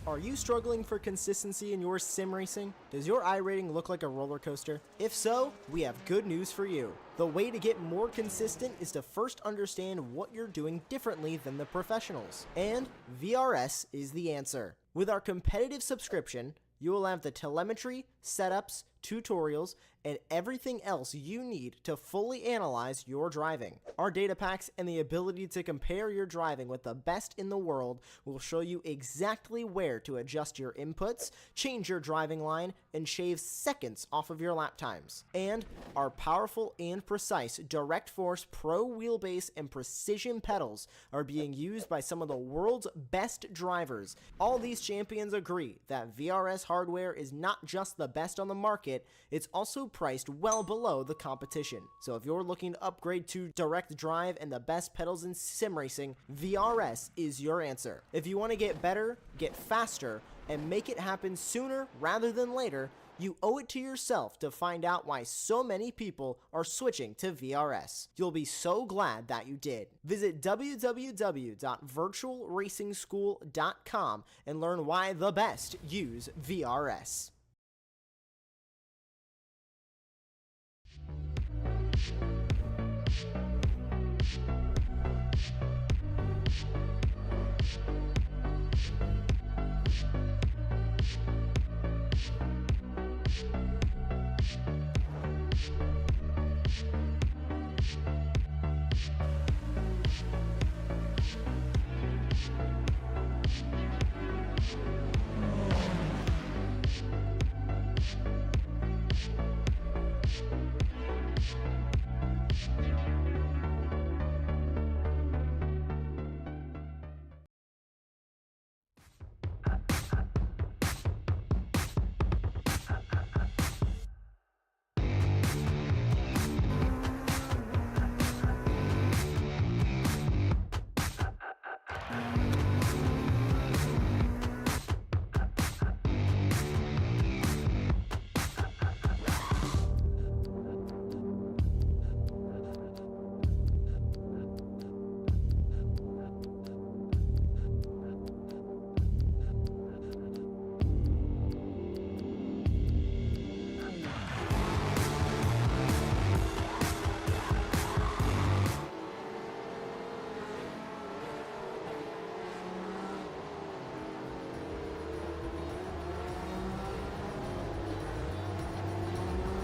Are you struggling for consistency in your sim racing? Does your iRating look like a roller coaster? If so, we have good news for you. The way to get more consistent is to first understand what you're doing differently than the professionals. And VRS is the answer. With our competitive subscription, you will have the telemetry, setups, tutorials, and everything else you need to fully analyze your driving. Our data packs and the ability to compare your driving with the best in the world will show you exactly where to adjust your inputs, change your driving line, and shave seconds off of your lap times. And our powerful and precise Direct Force Pro wheelbase and precision pedals are being used by some of the world's best drivers. All these champions agree that VRS hardware is not just the best on the market, it's also priced well below the competition. So if you're looking to upgrade to direct drive and the best pedals in sim racing, VRS is your answer. If you want to get better, get faster, and make it happen sooner rather than later, you owe it to yourself to find out why so many people are switching to VRS. You'll be so glad that you did. Visit www.virtualracingschool.com and learn why the best use VRS.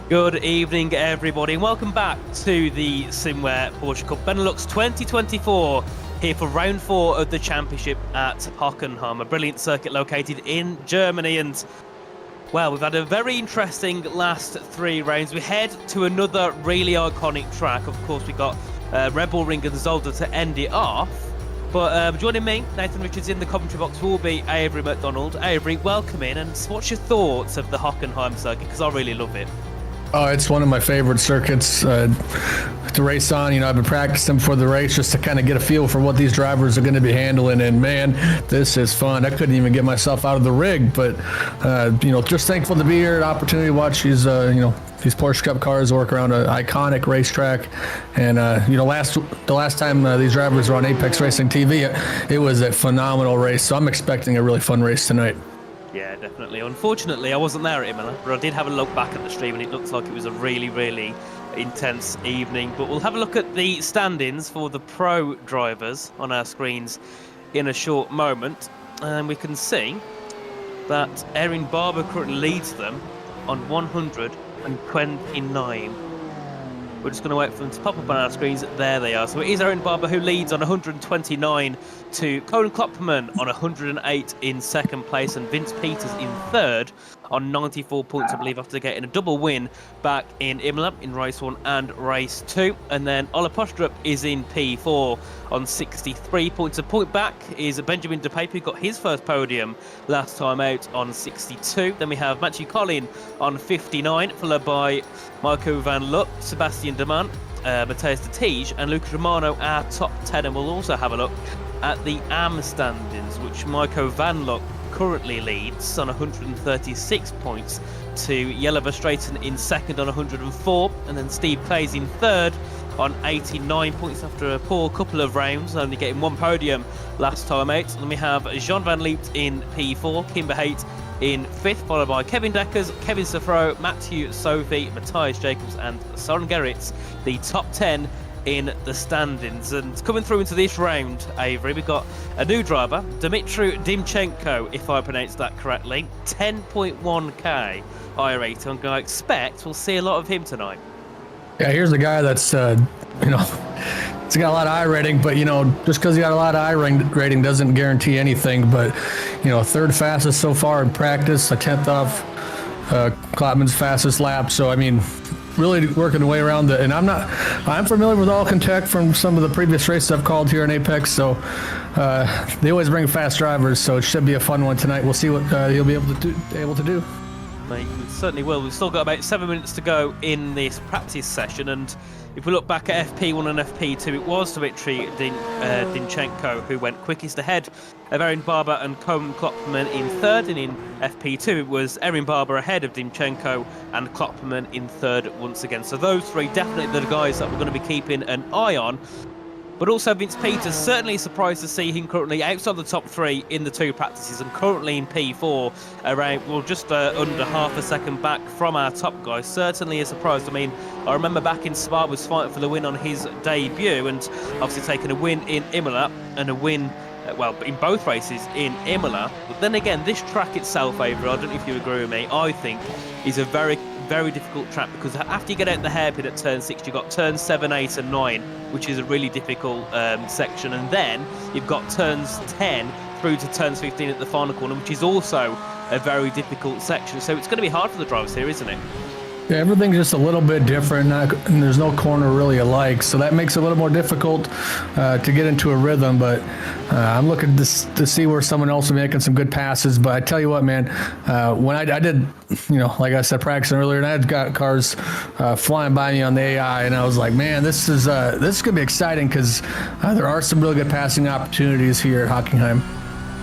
Good evening, everybody, and welcome back to the Simwear Porsche Cup Benelux 2024 here for round 4 of the championship at Hockenheim, a brilliant circuit located in Germany. And well, we've had a very interesting last 3 rounds. We head to another really iconic track. Of course, we got Red Bull Ring and Zolder to end it off. But joining me, Nathan Richards, in the commentary box will be Avery McDonald. Avery, welcome in, and what's your thoughts of the Hockenheim circuit? Because I really love it. Oh, it's one of my favorite circuits to race on. You know, I've been practicing before the race just to kind of get a feel for what these drivers are going to be handling. And man, this is fun. I couldn't even get myself out of the rig, but you know, just thankful to be here, an opportunity to watch these, you know, these Porsche Cup cars work around an iconic racetrack. And you know, the last time these drivers were on Apex Racing TV, it was a phenomenal race. So I'm expecting a really fun race tonight. Yeah, definitely. Unfortunately, I wasn't there at Imola, but I did have a look back at the stream, and it looks like it was a really, really intense evening. But we'll have a look at the standings for the pro drivers on our screens in a short moment. And we can see that Erin Barber currently leads them on 129. We're just going to wait for them to pop up on our screens. There they are. So it is Erin Barber who leads on 129 to Colin Klopperman on 108 in second place, and Vince Peters in third on 94 points, I believe, after getting a double win back in Imola in race 1 and race 2. And then Ola Postrup is in P4 on 63 points. A point back is Benjamin DePape, who got his first podium last time out on 62. Then we have Matthew Collin on 59, followed by Marco Van Luck, Sebastian Deman, Matthias de Tige and Lucas Romano, our top 10. And we'll also have a look at the AM standings, which Marco Van Luck currently leads on 136 points to Jelle Verstraeten in second on 104, and then Steve Clays in third on 89 points after a poor couple of rounds, only getting 1 podium last time out. Then we have Jean Van Leept in P4, Kimber Haight in 5th, followed by Kevin Deckers, Kevin Safro, Matthew Sophie, Matthias Jacobs and Soren Gerritz, the top 10 in the standings. And coming through into this round, Avery, we've got a new driver, Dmitry Dimchenko, if I pronounced that correctly, 10.1k iRacing. I expect we'll see a lot of him tonight. Yeah, here's a guy that's, he's got a lot of I rating, but, just because he got a lot of I rating doesn't guarantee anything. But, 3rd fastest so far in practice, a 10th off Klopman's fastest lap. So, really working the way around and I'm familiar with Alcan Tech from some of the previous races I've called here in Apex. So, they always bring fast drivers. So it should be a fun one tonight. We'll see what he'll be able to do. Mate, we certainly will. We've still got about 7 minutes to go in this practice session, and if we look back at FP1 and FP2, it was Dmitry Dimchenko who went quickest ahead of Erin Barber and Coleman Klopman in 3rd, and in FP2 it was Erin Barber ahead of Dimchenko and Klopman in 3rd once again. So those 3 definitely the guys that we're going to be keeping an eye on. But also Vince Peters, certainly surprised to see him currently outside the top 3 in the 2 practices and currently in P4, around, just under half a second back from our top guys. Certainly a surprise. I remember back in Spa was fighting for the win on his debut and obviously taking a win in Imola and a win, in both races in Imola. But then again, this track itself, Avery, I don't know if you agree with me, I think is a very, very difficult track because after you get out the hairpin at turn 6, you've got turns 7, 8 and 9, which is a really difficult section, and then you've got turns 10 through to turns 15 at the final corner, which is also a very difficult section. So it's going to be hard for the drivers here, isn't it? Yeah, everything's just a little bit different, and there's no corner really alike, so that makes it a little more difficult to get into a rhythm. But I'm looking to see where someone else will be making some good passes. But I tell you what, man, when I did, like I said, practicing earlier, and I had got cars flying by me on the AI, and I was like, man, this is gonna be exciting because there are some really good passing opportunities here at Hockenheim.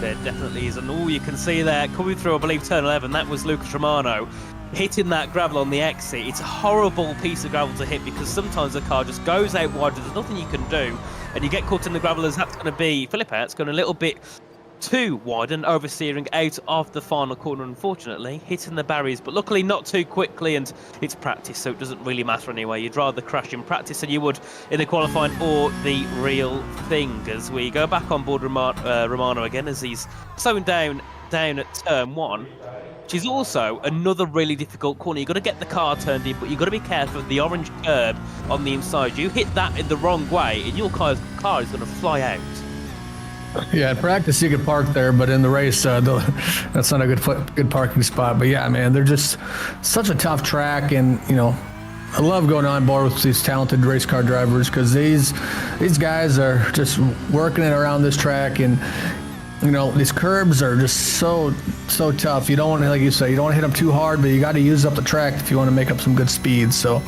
There definitely is, and all you can see there coming through, I believe, turn 11, that was Lucas Romano hitting that gravel on the exit. It's a horrible piece of gravel to hit because sometimes the car just goes out wide, there's nothing you can do, and you get caught in the gravel as that's going to be, Philip Out's going a little bit too wide and oversteering out of the final corner, unfortunately, hitting the barriers, but luckily not too quickly, and it's practice, so it doesn't really matter anyway. You'd rather crash in practice than you would in the qualifying or the real thing. As we go back on board Romano again, as he's slowing down at turn 1, which is also another really difficult corner. You've got to get the car turned in, but you've got to be careful of the orange curb on the inside. You hit that in the wrong way, and your car is going to fly out. Yeah, in practice you could park there, but in the race, that's not a good parking spot. But yeah, man, they're just such a tough track, and I love going on board with these talented race car drivers because these guys are just working it around this track, and these curbs are just so tough. You don't want to, like you say, you don't want to hit them too hard, but you got to use up the track if you want to make up some good speed. So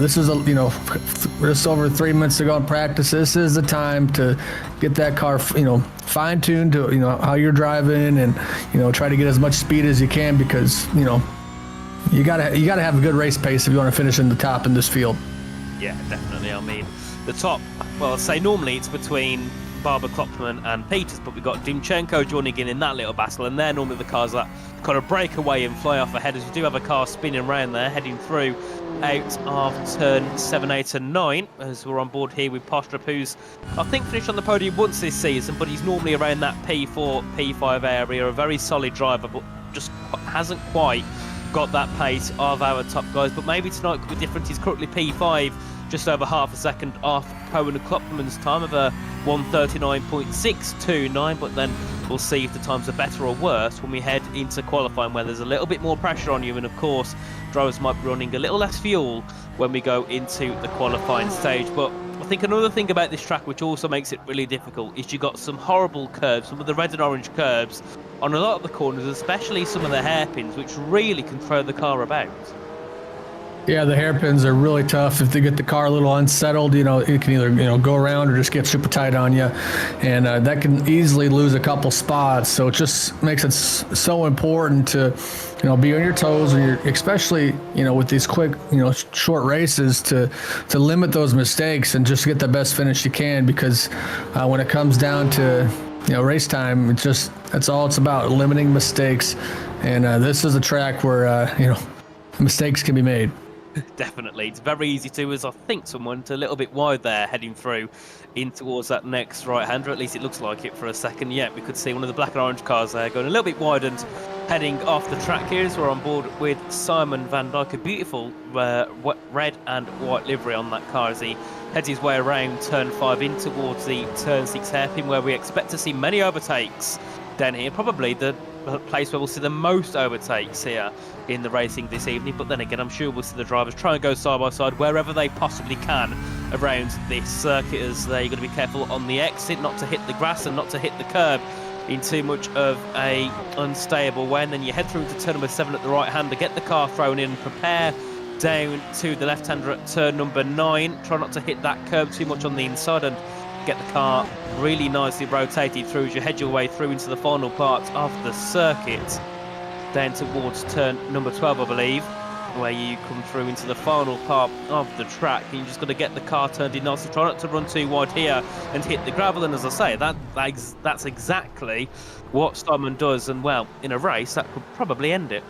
this is just over 3 minutes to go in practice. This is the time to get that car, fine tuned to how you're driving, and try to get as much speed as you can because you gotta have a good race pace if you want to finish in the top in this field. Yeah, definitely. The top. Well, I'd say normally it's between Barber, Klopman and Peters, but we've got Dimchenko joining in that little battle, and they're normally the cars that kind of break away and fly off ahead, as we do have a car spinning around there, heading through out of turn 7, 8 and 9, as we're on board here with Porsche, who's, I think, finished on the podium once this season, but he's normally around that P4, P5 area, a very solid driver, but just hasn't quite got that pace of our top guys. But maybe tonight could be different. He's currently P5, just over half a second off Cohen and Klopman's time of a 1:39.629, but then we'll see if the times are better or worse when we head into qualifying, where there's a little bit more pressure on you, and of course drivers might be running a little less fuel when we go into the qualifying stage. But I think another thing about this track which also makes it really difficult is you got some horrible curves, some of the red and orange curves on a lot of the corners, especially some of the hairpins, which really can throw the car about. Yeah, the hairpins are really tough. If they get the car a little unsettled, it can either, go around or just get super tight on you. And that can easily lose a couple spots. So it just makes it so important to, be on your toes, or especially, with these quick, short races to limit those mistakes and just get the best finish you can. Because when it comes down to, race time, that's all it's about, limiting mistakes. And this is a track where, mistakes can be made. Definitely. It's very easy to, as I think someone went a little bit wide there heading through in towards that next right-hander. At least it looks like it for a second. Yeah, we could see one of the black and orange cars there going a little bit wide and heading off the track here as we're on board with Simon van Dijk. A beautiful red and white livery on that car as he heads his way around turn 5 in towards the turn 6 hairpin, where we expect to see many overtakes down here. Probably the place where we'll see the most overtakes here in the racing this evening, but then again, I'm sure we'll see the drivers try and go side by side wherever they possibly can around this circuit, as they're going to be careful on the exit not to hit the grass and not to hit the curb in too much of a unstable way. And then you head through into turn number 7 at the right hander, get the car thrown in, prepare down to the left hander at turn number 9, try not to hit that curb too much on the inside, and get the car really nicely rotated through as you head your way through into the final part of the circuit, down towards turn number 12, I believe, where you come through into the final part of the track. And you just got to get the car turned in nicely, try not to run too wide here and hit the gravel. And as I say, that's exactly what Simon does, and well, in a race that could probably end it.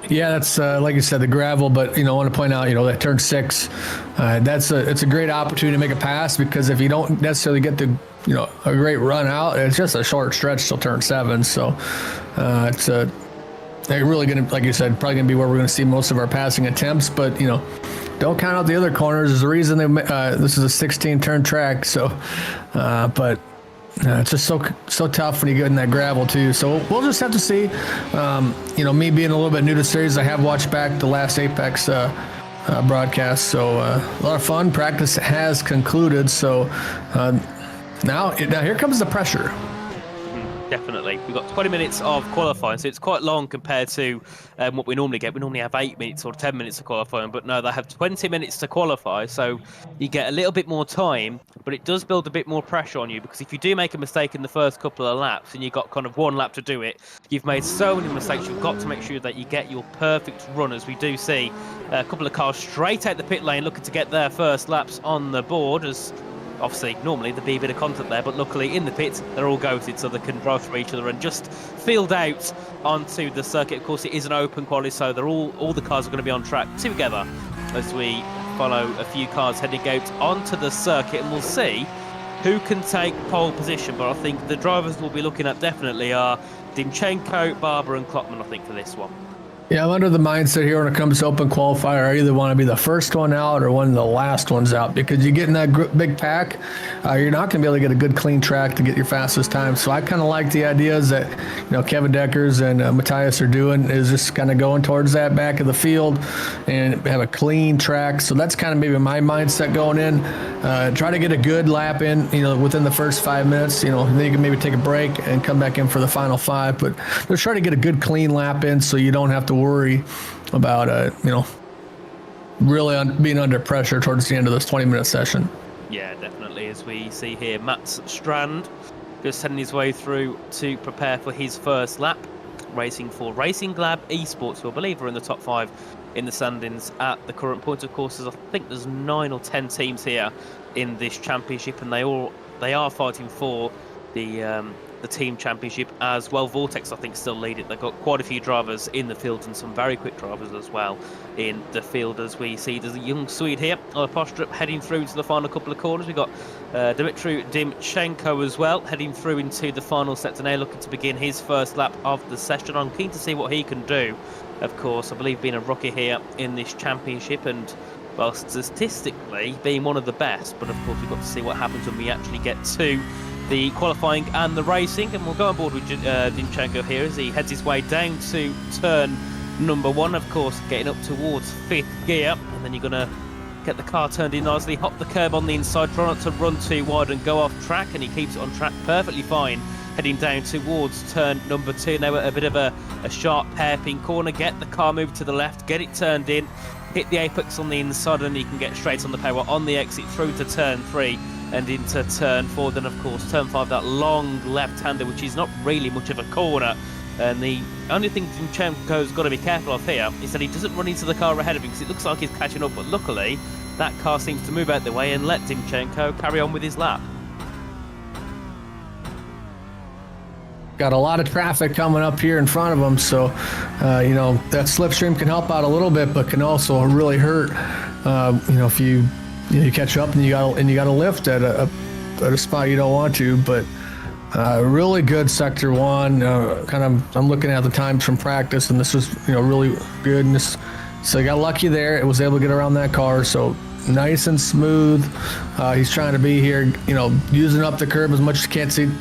Yeah, that's like you said, the gravel. But I want to point out, that turn 6, it's a great opportunity to make a pass, because if you don't necessarily get the a great run out, it's just a short stretch till turn 7. So they're really going to, like you said, probably going to be where we're going to see most of our passing attempts. But don't count out the other corners. There's a reason this is a 16 turn track. So, but. It's just so tough when you get in that gravel too. So we'll just have to see. Me being a little bit new to the series, I have watched back the last Apex broadcast. So a lot of fun. Practice has concluded. So now here comes the pressure. Definitely. We've got 20 minutes of qualifying, so it's quite long compared to what we normally get. We normally have 8 minutes or 10 minutes of qualifying, but no, they have 20 minutes to qualify, so you get a little bit more time, but it does build a bit more pressure on you, because if you do make a mistake in the first couple of laps and you've got kind of 1 lap to do it, you've made so many mistakes. You've got to make sure that you get your perfect run, as we do see a couple of cars straight out the pit lane looking to get their first laps on the board, as obviously normally there'd be a bit of content there, but luckily in the pit they're all ghosted, so they can drive through each other and just field out onto the circuit. Of course, it is an open quali, so they're all the cars are going to be on track together as we follow a few cars heading out onto the circuit, and we'll see who can take pole position. But I think the drivers we'll be looking at definitely are Dimchenko, Barber and Klopman, I think, for this one. Yeah, I'm under the mindset here when it comes to open qualifier. I either want to be the first one out or one of the last ones out, because you get in that big pack, you're not going to be able to get a good clean track to get your fastest time. So I kind of like the ideas that Kevin Deckers and Matthias are doing, is just kind of going towards that back of the field and have a clean track. So that's kind of maybe my mindset going in. Try to get a good lap in, within the first 5 minutes. Then you can maybe take a break and come back in for the final 5. But just try to get a good clean lap in, so you don't have to worry about really being under pressure towards the end of this 20-minute session. Yeah, definitely. As we see here, Mats Strand just heading his way through to prepare for his first lap, racing for Racing Lab Esports, who I believe are in the top 5 in the standings at the current point. Of course, I think there's 9 or 10 teams here in this championship, and they are fighting for the team championship as well. Vortex, I think, still lead it. They've got quite a few drivers in the field, and some very quick drivers as well in the field. As we see, there's a young Swede here on a Porsche heading through into the final couple of corners. We've got Dmitry Dimchenko as well heading through into the final sector now, looking to begin his first lap of the session. I'm keen to see what he can do. Of course, I believe being a rookie here in this championship, and well, statistically being one of the best, but of course we've got to see what happens when we actually get to the qualifying and the racing. And we'll go on board with Dimchenko here as he heads his way down to turn number 1, of course, getting up towards 5th gear, and then you're going to get the car turned in nicely, hop the curb on the inside, try not to run too wide and go off track, and he keeps it on track perfectly fine, heading down towards turn number 2. Now at a bit of a sharp hairpin corner, get the car moved to the left, get it turned in, hit the apex on the inside, and you can get straight on the power on the exit through to turn 3 and into turn 4. Then, of course, turn 5, that long left-hander, which is not really much of a corner. And the only thing Dimchenko's got to be careful of here is that he doesn't run into the car ahead of him, because it looks like he's catching up, but luckily that car seems to move out the way and let Dimchenko carry on with his lap. Got a lot of traffic coming up here in front of them, so you know, that slipstream can help out a little bit, but can also really hurt. You know, if you catch up and you got to lift at a spot you don't want to. But really good sector 1. I'm looking at the times from practice, and this was, you know, really good. And so he got lucky there. It was able to get around that car, so nice and smooth. He's trying to be here, you know, using up the curb as much as you can't see.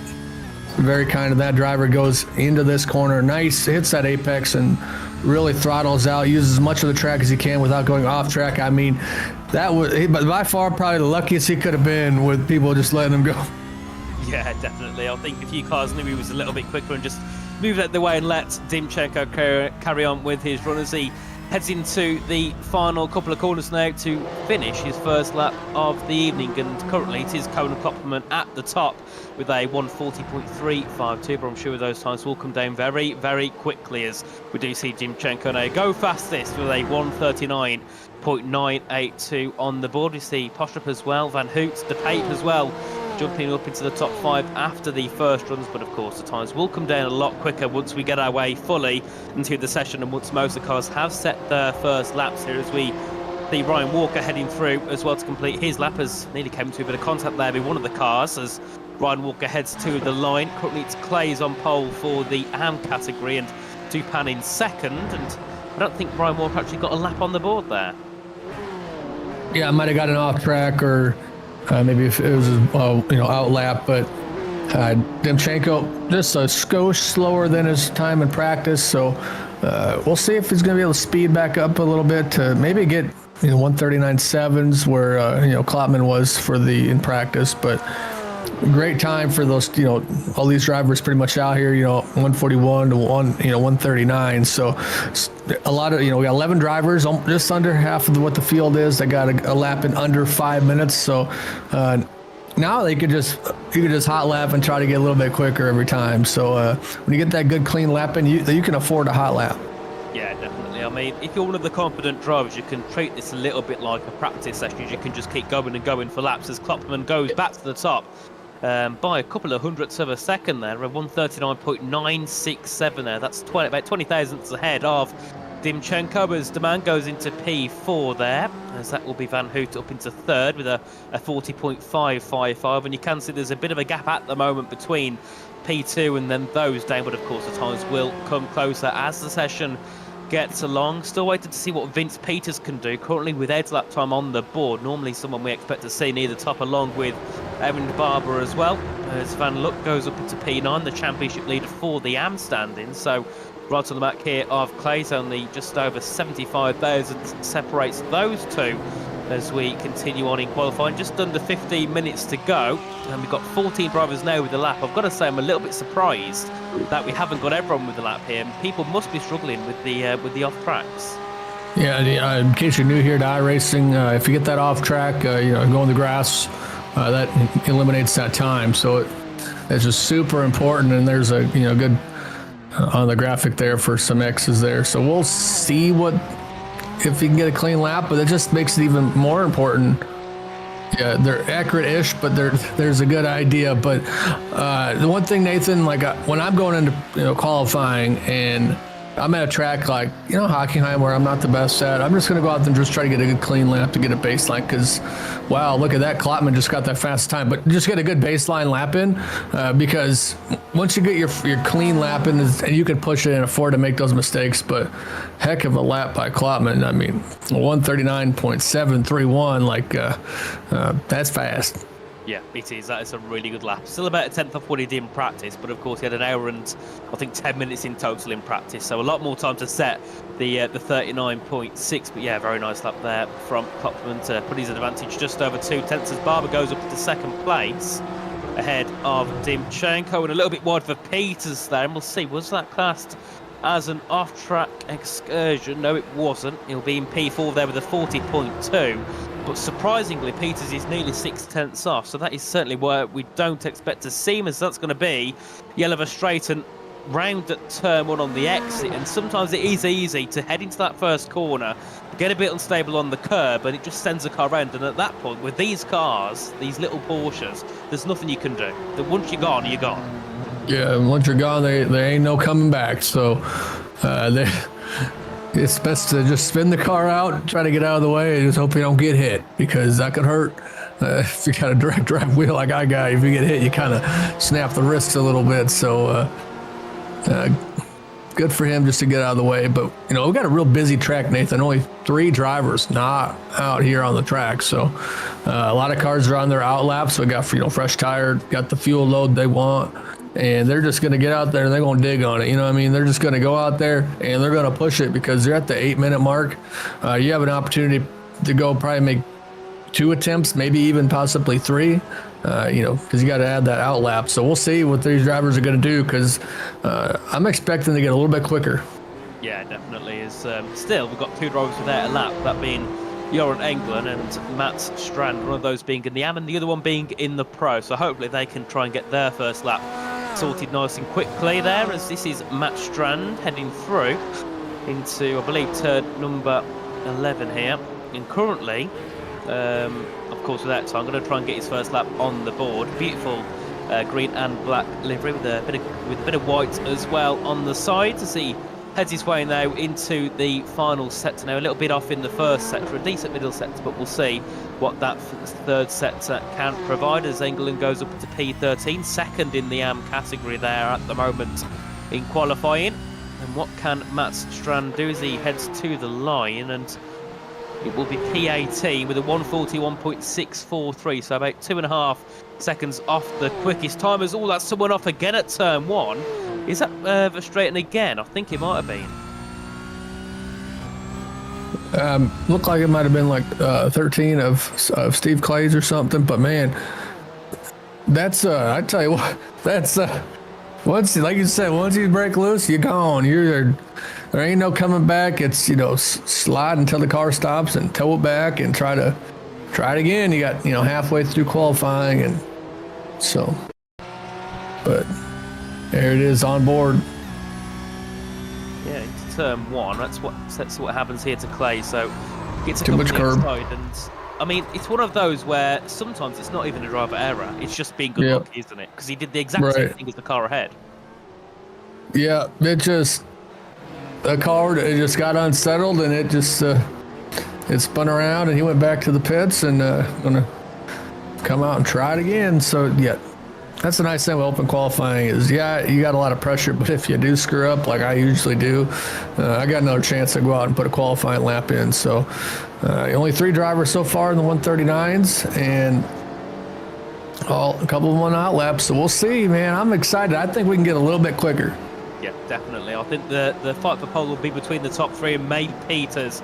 Very kind of that driver, goes into this corner, nice, hits that apex and really throttles out, uses as much of the track as he can without going off track. I mean, that was by far probably the luckiest he could have been, with people just letting him go. Yeah, definitely. I think a few cars knew he was a little bit quicker and just moved out the way and let Dimchenko carry on with his run as he heads into the final couple of corners now to finish his first lap of the evening. And currently it is Conan Klopperman at the top with a 140.352, but I'm sure those times will come down very, very quickly, as we do see Dimchenko now go fastest with a 139.982 on the board. We see Postrup as well, Van Hoot, De Pape as well, jumping up into the top 5 after the first runs. But of course the times will come down a lot quicker once we get our way fully into the session, and once most of the cars have set their first laps here, as we see Ryan Walker heading through as well to complete his lap, as nearly came to a bit of contact there with one of the cars as Ryan Walker heads to the line. Currently it's Clay's on pole for the AM category and Dupan in second, and I don't think Ryan Walker actually got a lap on the board there. Yeah, I might have got an off track, or maybe if it was you know, out lap, but Dimchenko just a skosh slower than his time in practice, so we'll see if he's going to be able to speed back up a little bit to maybe get, you know, 139.7s where you know, Klopman was for the in practice. But great time for those, you know, all these drivers pretty much out here, you know, 141 to 139. So a lot of, you know, we got 11 drivers, just under half of what the field is, that got a lap in under 5 minutes. So now you could just hot lap and try to get a little bit quicker every time. So when you get that good clean lap in, you can afford a hot lap. Yeah, definitely. I mean, if you're one of the confident drivers, you can treat this a little bit like a practice session. You can just keep going and going for laps as Klopman goes back to the top by a couple of hundredths of a second there, a 139.967 there. That's about 20 thousandths ahead of Dimchenko, as Demand goes into P4 there, as that will be Van Hoot up into third with a 40.555, and you can see there's a bit of a gap at the moment between P2 and then those down, but of course the times will come closer as the session gets along. Still waiting to see what Vince Peters can do, currently with Ed's lap time on the board. Normally someone we expect to see near the top, along with Evan Barber as well, as Van Luck goes up into P9, the championship leader for the AM standing. So right on the back here of Clay's, only just over 75,000 separates those two as we continue on in qualifying. Just under 15 minutes to go, and we've got 14 drivers now with the lap. I've got to say I'm a little bit surprised that we haven't got everyone with the lap here. People must be struggling with the off tracks. Yeah, in case you're new here to iRacing, if you get that off track, you know, go on the grass, that eliminates that time. So it's just super important, and there's a, you know, good on the graphic there for some X's there. So we'll see if you can get a clean lap, but it just makes it even more important. Yeah, they're accurate-ish, but there's a good idea. But the one thing, Nathan, like when I'm going into, you know, qualifying and I'm at a track like, you know, Hockenheim, where I'm not the best at, I'm just going to go out there and just try to get a good clean lap to get a baseline, because, wow, look at that. Klopman just got that fast time. But just get a good baseline lap in, because once you get your clean lap in, and you can push it and afford to make those mistakes. But heck of a lap by Klopman. I mean, 139.731, like, that's fast. Yeah, it is. That is a really good lap. Still about a tenth off what he did in practice, but of course he had an hour and I think 10 minutes in total in practice, so a lot more time to set the 39.6. But yeah, very nice lap there from Klopman to put his advantage just over 2 tenths as Barber goes up into second place ahead of Dimchenko, and a little bit wide for Peters there. And we'll see, was that classed as an off-track excursion. No, it wasn't. He'll be in P4 there with a 40.2. But surprisingly, Peters is nearly 6/10 off, so that is certainly where we don't expect to see him, as that's going to be yellow of a straight and round at turn 1 on the exit. And sometimes it is easy to head into that first corner, get a bit unstable on the curb, and it just sends the car around. And at that point, with these cars, these little Porsches, there's nothing you can do. Once you're gone, you're gone. Yeah, once you're gone, there ain't no coming back. So it's best to just spin the car out, try to get out of the way, and just hope you don't get hit, because that could hurt. If you got a direct drive wheel like I got, if you get hit, you kind of snap the wrists a little bit. So good for him just to get out of the way. But, you know, we've got a real busy track, Nathan. Only 3 drivers not out here on the track. So a lot of cars are on their out laps. So we got, you know, fresh tire, got the fuel load they want. And they're just going to get out there and they're going to dig on it. You know what I mean? They're just going to go out there and they're going to push it, because they're at the 8-minute mark. You have an opportunity to go probably make 2 attempts, maybe even possibly 3, you know, because you got to add that out lap. So we'll see what these drivers are going to do, because I'm expecting to get a little bit quicker. Yeah, definitely is. Still, we've got 2 drivers without a lap, that being Joran England and Matt Strand, one of those being in the AM and the other one being in the Pro. So hopefully they can try and get their first lap sorted nice and quickly there, as this is Matt Strand heading through into, I believe, turn number 11 here. And currently, of course, with that time, I'm going to try and get his first lap on the board. Beautiful green and black livery with a bit of white as well on the side, as he heads his way now into the final sector. Now a little bit off in the first sector, a decent middle sector, but we'll see what that third sector can provide, as England goes up to P13, second in the AM category there at the moment in qualifying. And what can Matt Strand do as he heads to the line? And it will be P18 with a 141.643, so about 2.5 seconds off the quickest timers. Oh, that's someone off again at turn 1. Is that Verstraeten again? I think it might have been. Looked like it might have been like 13 of Steve Clay's or something, but man, that's I tell you what, that's once, like you said, once you break loose, you're gone. There ain't no coming back. It's, you know, slide until the car stops and tow it back and try it again. You got, you know, halfway through qualifying, and so, but there it is on board. Yeah, into turn 1. That's what happens here to Clay. So gets a too much curb. And I mean, it's one of those where sometimes it's not even a driver error. It's just being good luck, isn't it? Because he did the exact same thing as the car ahead. Yeah, the car, it just got unsettled, and it just it spun around, and he went back to the pits and gonna come out and try it again. So yeah, that's the nice thing with open qualifying is, yeah, you got a lot of pressure, but if you do screw up like I usually do, I got another chance to go out and put a qualifying lap in. So only 3 drivers so far in the 139s, and a couple of 1 out laps. So we'll see, man. I'm excited. I think we can get a little bit quicker. Yeah, definitely. I think the fight for pole will be between the top 3 and maybe Peters,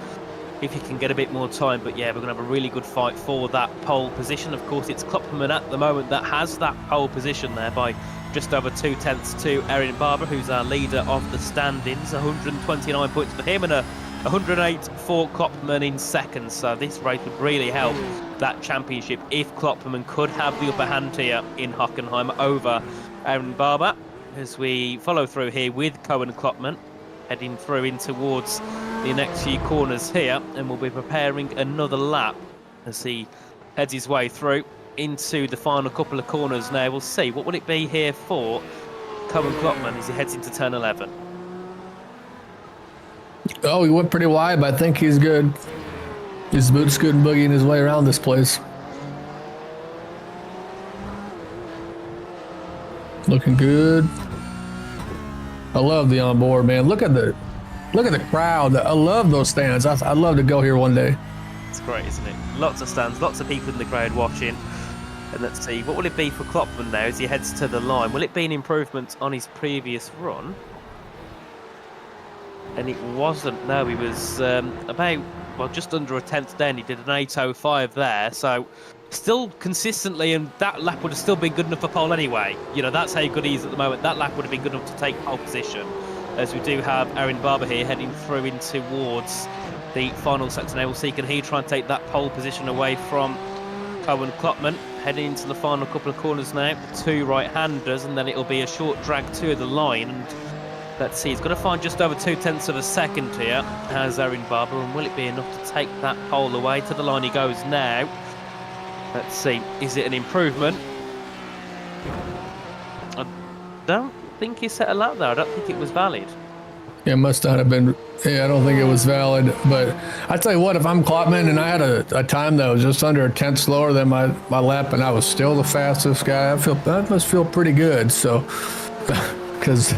if he can get a bit more time. But yeah, we're going to have a really good fight for that pole position. Of course, it's Klopperman at the moment that has that pole position there by just over 2/10 to Erin Barber, who's our leader of the standings. 129 points for him and a 108 for Klopperman in second. So this race would really help that championship if Klopperman could have the upper hand here in Hockenheim over Erin Barber. As we follow through here with Cohen Klopman, heading through in towards the next few corners here, and we'll be preparing another lap as he heads his way through into the final couple of corners now. We'll see, what will it be here for Cohen Klopman as he heads into turn 11? Oh, he went pretty wide, but I think he's good. His boot scooting boogieing his way around this place. Looking good. I love the onboard, man. Look at the crowd. I love those stands. I'd love to go here one day. It's great, isn't it? Lots of stands, lots of people in the crowd watching. And let's see, what will it be for Klopman now as he heads to the line? Will it be an improvement on his previous run? And it wasn't. No, he was about, well, just under a tenth down. He did an 8:05 there. So still consistently, and that lap would have still been good enough for pole anyway. You know, that's how good he is at the moment. That lap would have been good enough to take pole position. as we do have Aaron Barber here heading through in towards the final sector now. We'll see, can he try and take that pole position away from Cohen Klopman, heading into the final couple of corners now. 2 right-handers, and then it'll be a short drag to the line. And let's see, he's got to find just over 0.2 of a second here, has Aaron Barber, and will it be enough to take that pole away? To the line he goes now. Let's see, is it an improvement? I don't think he set a lap there. I don't think it was valid. Yeah, it must not have been. Yeah, I don't think it was valid. But I tell you what, if I'm Klopman and I had a time that was just under a tenth slower than my lap, and I was still the fastest guy, that must feel pretty good. So, because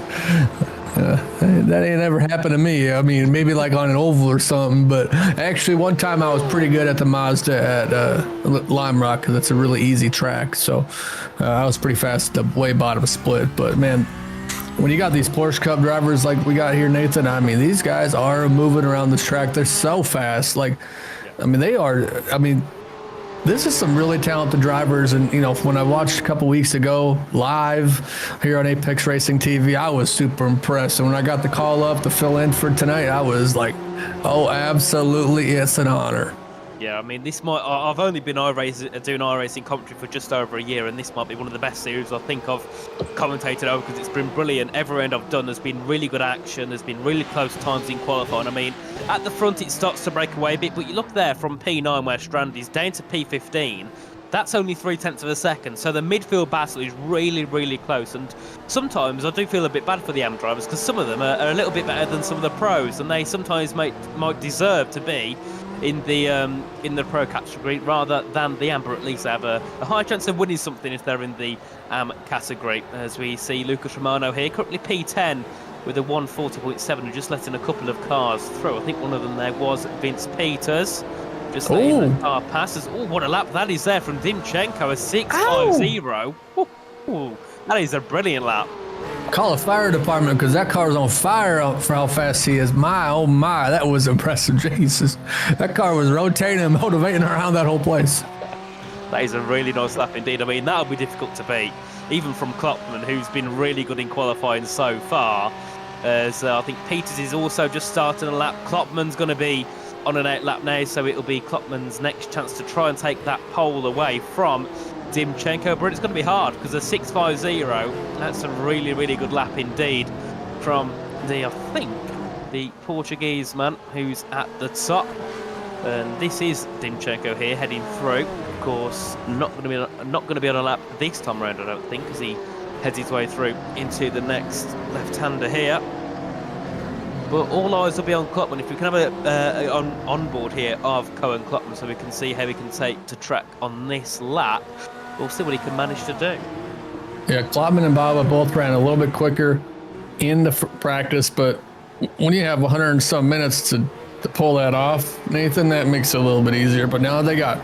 that ain't ever happened to me. I mean, maybe like on an oval or something. But actually, one time I was pretty good at the Mazda at Lime Rock, because it's a really easy track. So I was pretty fast at the way bottom split. But man, when you got these Porsche Cup drivers like we got here, Nathan, I mean, these guys are moving around this track. They're so fast. Like, I mean, they are. I mean, this is some really talented drivers. And, you know, when I watched a couple weeks ago live here on Apex Racing TV, I was super impressed. And when I got the call up to fill in for tonight, I was like, oh, absolutely, it's an honor. Yeah, I mean, this might. I've only been doing iRacing commentary for just over a year, and this might be one of the best series I think I've commentated over, because it's been brilliant. Every round I've done, there's been really good action. There's been really close times in qualifying. I mean, at the front it starts to break away a bit, but you look there from P9 where Strand is down to P15. That's only 0.3 of a second. So the midfield battle is really, really close. And sometimes I do feel a bit bad for the AM drivers, because some of them are a little bit better than some of the pros, and they sometimes might deserve to be in the pro category rather than the AM, but at least have a high chance of winning something if they're in the AM category. As we see Lucas Romano here, currently P10 with a 140.7, and just letting a couple of cars through. I think one of them there was Vince Peters. Just letting the car passes. Oh, what a lap that is there from Dimchenko, a 6.50. Ooh, that is a brilliant lap. Call a fire department, because that car was on fire for how fast he is. My, oh my, that was impressive. Jesus, that car was rotating and motivating around that whole place. That is a really nice lap indeed. I mean, that'll be difficult to beat, even from Klopman, who's been really good in qualifying so far. As I think Peters is also just starting a lap. Klopman's going to be on an 8 lap now, so it'll be Klopman's next chance to try and take that pole away from Dimchenko, but it's going to be hard, because a 6.50, that's a really, really good lap indeed from I think, the Portuguese man who's at the top. And this is Dimchenko here heading through. Of course, not going to be on a lap this time around, I don't think, as he heads his way through into the next left-hander here. But all eyes will be on Klopman. If we can have a on board here of Cohen Klopman, so we can see how he can take to track on this lap. We'll see what he can manage to do. Yeah, Klopman and Baba both ran a little bit quicker in the practice, but when you have 100 and some minutes to pull that off, Nathan, that makes it a little bit easier. But now they got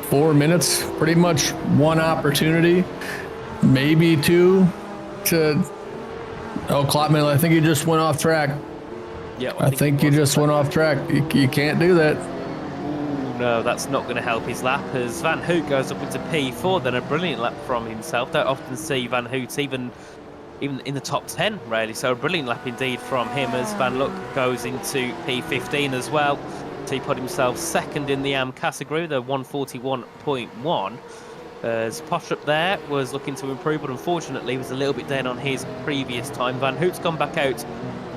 4 minutes, pretty much one opportunity, maybe two to. Oh, Klopman, I think he just went off track. Yeah, I think you just went off track. You can't do that. No, that's not going to help his lap, as Van Hoot goes up into P4. Then a brilliant lap from himself. Don't often see Van Hoot even in the top 10, really. So a brilliant lap indeed from him, as Van Luck goes into P15 as well. So he put himself second in the AM category, the 141.1. As Posh up there was looking to improve, but unfortunately was a little bit down on his previous time. Van Hoot's gone back out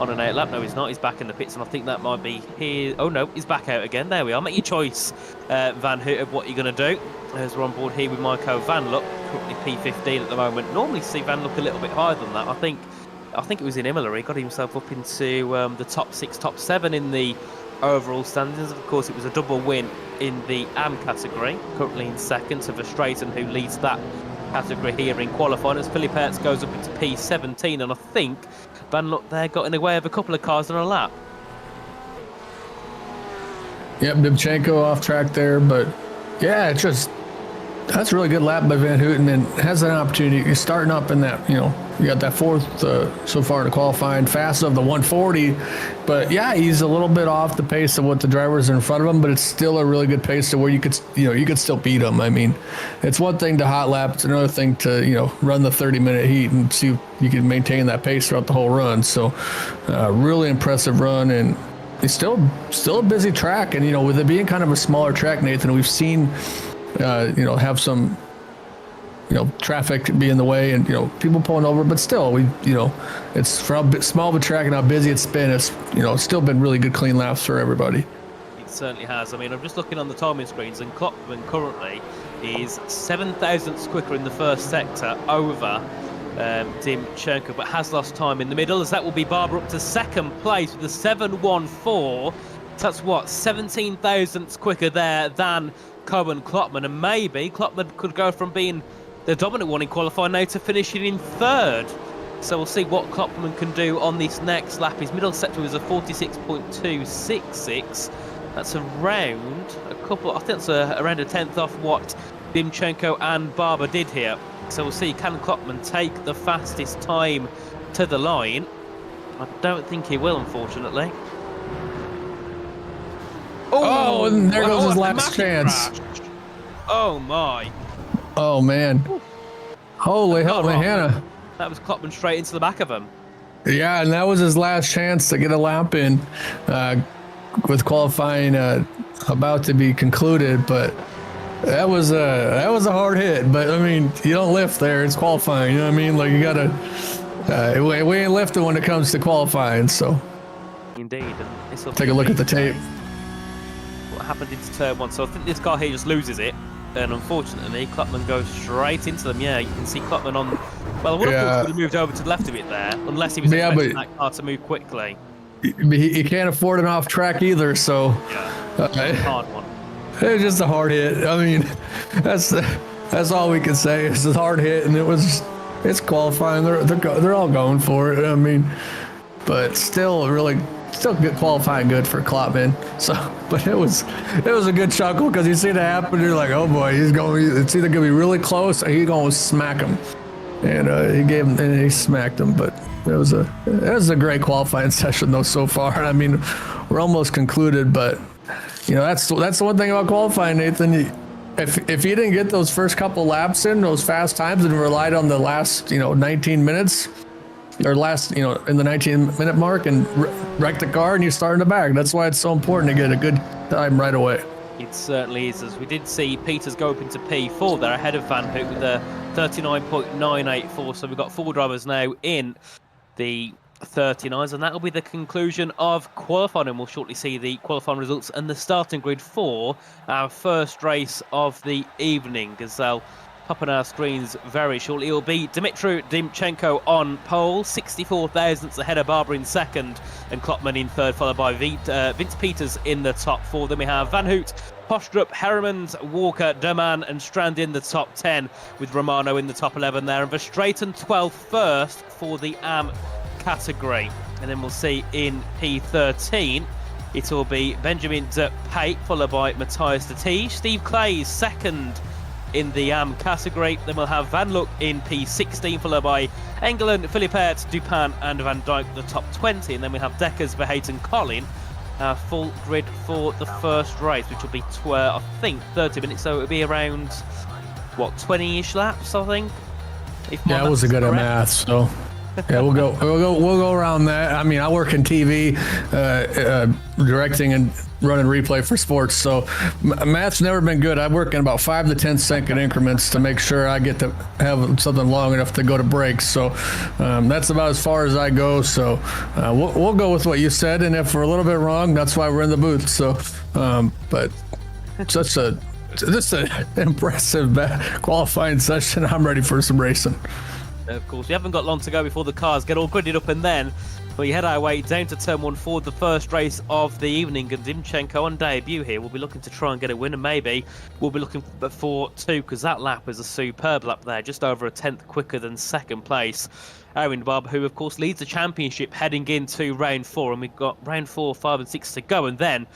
on an 8 lap. No, he's not. He's back in the pits, and I think that might be his. Oh no, he's back out again. There we are. Make your choice, Van Hoot, of what you're going to do. As we're on board here with Michael Van Luck, currently P15 at the moment. Normally see Van Luck a little bit higher than that. I think it was in Imola. He got himself up into the top 6, top 7 in the overall standings. Of course, it was a double win in the AM category. Currently in second to Verstraeten, who leads that category here in qualifying, as Philip Hertz goes up into P17, and I think Van Luck there got in the way of a couple of cars on a lap. Yep, Dimchenko off track there, but yeah, it's just That's a really good lap by Van Houten, and has an opportunity. You're starting up in that, you got that fourth so far in the qualifying, fast of the 140. But yeah, he's a little bit off the pace of what the drivers are in front of him, but it's still a really good pace to where you could still beat him. I mean, it's one thing to hot lap, it's another thing to, run the 30-minute heat and see if you can maintain that pace throughout the whole run. So really impressive run, and it's still a busy track. And, with it being kind of a smaller track, Nathan, we've seen have some, traffic be in the way and, people pulling over, but still it's for how small of a track and how busy it's been. It's, still been really good, clean laps for everybody. It certainly has. I mean, I'm just looking on the timing screens, and Klopman currently is 7 thousandths quicker in the first sector over Dimchenko, but has lost time in the middle, as that will be Barber up to second place with a 7.14. That's what, 17 thousandths quicker there than Cohen Klopman, and maybe Klopman could go from being the dominant one in qualifying now to finishing in third. So we'll see what Klopman can do on this next lap. His middle sector was a 46.266. That's around I think it's around a tenth off what Dimchenko and Barber did here. So we'll see, can Klopman take the fastest time to the line? I don't think he will, unfortunately. Oh, and there goes his last chance. Crash. Oh my. Oh man. Holy hell, Hannah. That was Klopman straight into the back of him. Yeah, and that was his last chance to get a lap in with qualifying about to be concluded, but that was a hard hit. But I mean, you don't lift there, it's qualifying, you know what I mean? Like, you gotta we ain't lifting when it comes to qualifying. So indeed, and take a look at the tape. What happened into turn one? So I think this car here just loses it, and unfortunately Klopman goes straight into them. Yeah, you can see Klopman on. Well, I would have thought he would have moved over to the left of it there, unless he was expecting that car to move quickly. He can't afford an off track either, so Hard one. It was just a hard hit. I mean, that's all we can say. It's a hard hit, and it's qualifying. They're all going for it. I mean, but still good qualifying, good for Klopman. So, but it was a good chuckle, because you see it happen, you're like, oh boy, it's either gonna be really close or he's gonna smack him. And he smacked him. But it was a great qualifying session though so far. I mean, we're almost concluded, but that's the one thing about qualifying, Nathan. If you didn't get those first couple laps in, those fast times, and relied on the last 19 minutes, or last in the 19-minute mark, and wreck the car, and you start in the back. That's why it's so important to get a good time right away. It certainly is, as we did see Peters go up into P4 there ahead of Van Hoek with a 39.984. So we've got 4 drivers now in the 39s, and that will be the conclusion of qualifying, and we'll shortly see the qualifying results and the starting grid for our first race of the evening, as they'll pop on our screens very shortly. It'll be Dmitry Dimchenko on pole, 64 thousandths ahead of Barber in second, and Klopman in third, followed by Vince Peters in the top 4. Then we have Van Hout, Postrup, Heremans, Walker, Derman and Strand in the top 10, with Romano in the top 11 there, and Verstraeten 12th first for the AM category. And then we'll see in P13 it will be Benjamin de Pate, followed by Matthias de Tige. Steve Clay second in the AM category. Then we'll have Van Look in P16, followed by Engelen, Philippert, Dupin and Van Dijk the top 20. And then we have Deckers, Verhaeten, Collin. Full grid for the first race, which will be 30 minutes, so it'll be around 20-ish laps, I think. Yeah, it was a good at math, so yeah, we'll go around that. I mean, I work in TV, directing and running replay for sports, so math's never been good. I work in about 5 to 10 second increments to make sure I get to have something long enough to go to breaks. So that's about as far as I go. So we'll go with what you said, and if we're a little bit wrong, that's why we're in the booth. So, but just an impressive qualifying session. I'm ready for some racing. Of course, we haven't got long to go before the cars get all gridded up, and then we head our way down to turn 1 for the first race of the evening. And Dimchenko on debut here will be looking to try and get a win, and maybe we'll be looking for 2, because that lap was a superb lap there, just over a tenth quicker than second place Aaron Barber, who of course leads the championship heading into round 4, and we've got round 4, 5 and 6 to go, and then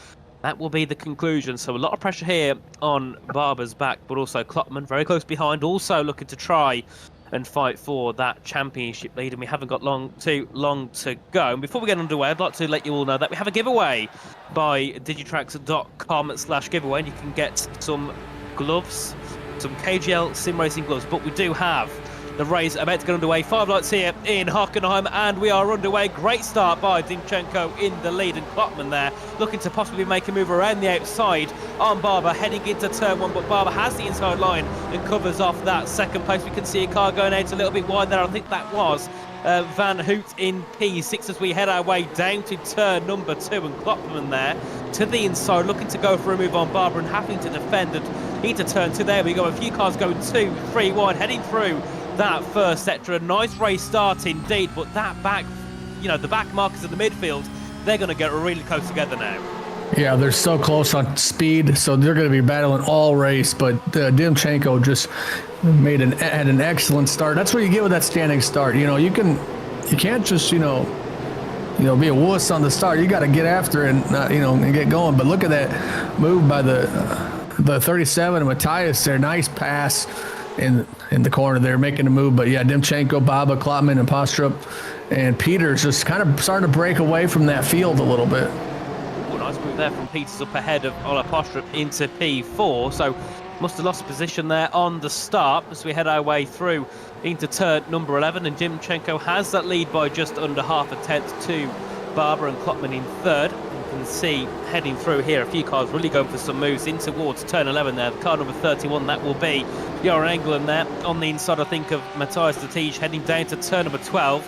that will be the conclusion. So a lot of pressure here on Barber's back, but also Klopman very close behind, also looking to try and fight for that championship lead, and we haven't got too long to go. And before we get underway, I'd like to let you all know that we have a giveaway by digitrax.com/giveaway, and you can get some gloves, some KGL sim racing gloves, but we do have the race about to get underway. 5 lights here in Hockenheim, and we are underway. Great start by Dimchenko in the lead, and Klopman there looking to possibly make a move around the outside on Barber, heading into turn 1, but Barber has the inside line and covers off that second place. We can see a car going out a little bit wide there. I think that was Van Hoot in P6 as we head our way down to turn number 2, and Klopman there to the inside looking to go for a move on Barber and having to defend and into turn 2. There we go, a few cars going 2, 3 wide, heading through that first sector. A nice race start indeed, but that back, the back markers of the midfield, they're going to get really close together now. Yeah, they're so close on speed, so they're going to be battling all race, but Dimchenko just had an excellent start. That's what you get with that standing start. You can't just be a wuss on the start. You got to get after it and and get going. But look at that move by the 37 and Matthias there. Nice pass in the corner there, making a move. But yeah, Dimchenko, Baba, Klopman, and Postrup and Peters just kind of starting to break away from that field a little bit. Ooh, nice move there from Peters up ahead of Ola Postrup into P4. So must have lost position there on the start as we head our way through into turn number 11, and Dimchenko has that lead by just under half a tenth to Barber and Klopman in third. You can see heading through here a few cars really going for some moves in towards turn 11 there. The car number 31, that will be Joran England there on the inside, I think, of Matthias Tatij, heading down to turn number 12.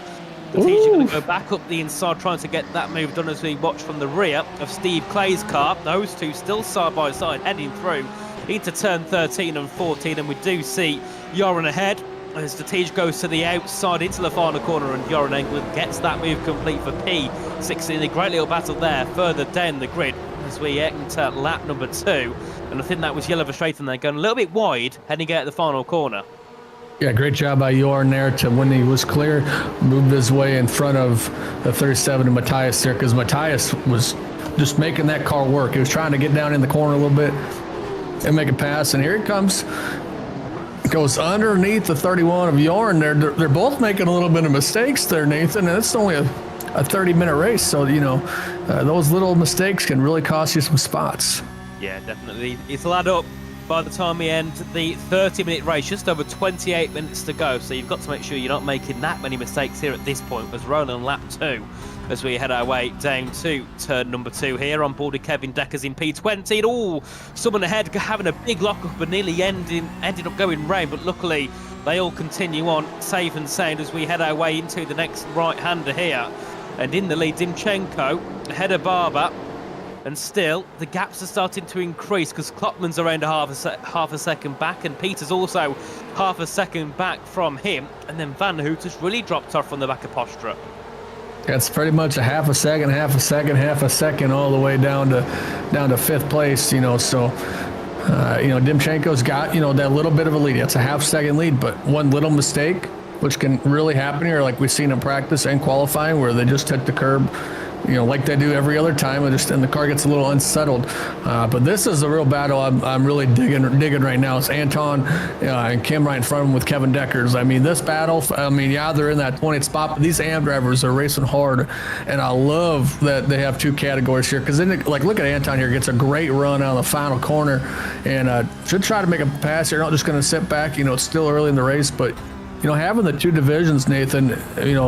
Tatij going to go back up the inside trying to get that move done as we watch from the rear of Steve Clay's car. Those two still side by side heading through into turn 13 and 14, and we do see Joran ahead as Tatij goes to the outside into the final corner, and Joran England gets that move complete for P16. A great little battle there further down the grid as we enter lap number 2, and I think that was Yellow Verstraeten there going a little bit wide heading out the final corner. Yeah, great job by Joran there to, when he was clear, moved his way in front of the 37 and Matthias there, because Matthias was just making that car work. He was trying to get down in the corner a little bit and make a pass, and here it comes. Goes underneath the 31 of Joran there. They're both making a little bit of mistakes there, Nathan, and it's only a 30-minute race, so those little mistakes can really cost you some spots. Yeah, definitely. It'll add up by the time we end the 30-minute race. Just over 28 minutes to go, so you've got to make sure you're not making that many mistakes here at this point as we're on lap 2 as we head our way down to turn number 2 here. On board with Kevin Deckers in P20. And someone ahead having a big lock-up and nearly ended up going round, but luckily they all continue on safe and sound as we head our way into the next right-hander here. And in the lead, Dimchenko ahead of Barber. And still, the gaps are starting to increase because Klopman's around half a second back, and Peter's also half a second back from him. And then Van Hoot has really dropped off from the back of Postrup. It's pretty much a half a second all the way down to 5th place, so Dimchenko's got, that little bit of a lead. It's a half-second lead, but one little mistake, which can really happen here, like we've seen in practice and qualifying, where they just hit the curb, like they do every other time, and the car gets a little unsettled. But this is a real battle I'm really digging right now. It's Anton and Kim right in front of him with Kevin Deckers. I mean, this battle, they're in that 20th spot, but these AM drivers are racing hard, and I love that they have 2 categories here, because then, look at Anton here, gets a great run out of the final corner, and should try to make a pass here, not just going to sit back. It's still early in the race, but, having the 2 divisions, Nathan,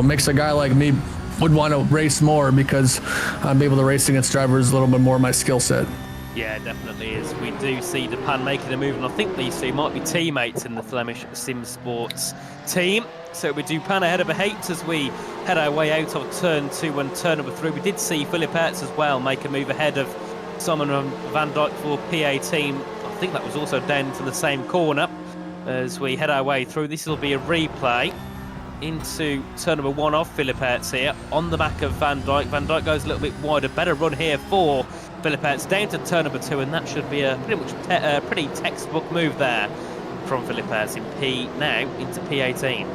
makes a guy like me would want to race more, because I'm able to race against drivers a little bit more my skill set. Yeah, definitely is. We do see the Pan making a move, and I think these two might be teammates in the Flemish Sim Sports team. So we do Pan ahead of a H as we head our way out of turn 2 and turn number 3. We did see Philip Hertz as well make a move ahead of Simon van Dijk for P18. I think that was also down into the same corner as we head our way through. This will be a replay into turn number 1 off Philip Hertz here on the back of Van Dijk. Van Dijk goes a little bit wide. A better run here for Philip Hertz down to turn number 2, and that should be a pretty textbook move there from Philip Hertz in P now into P18.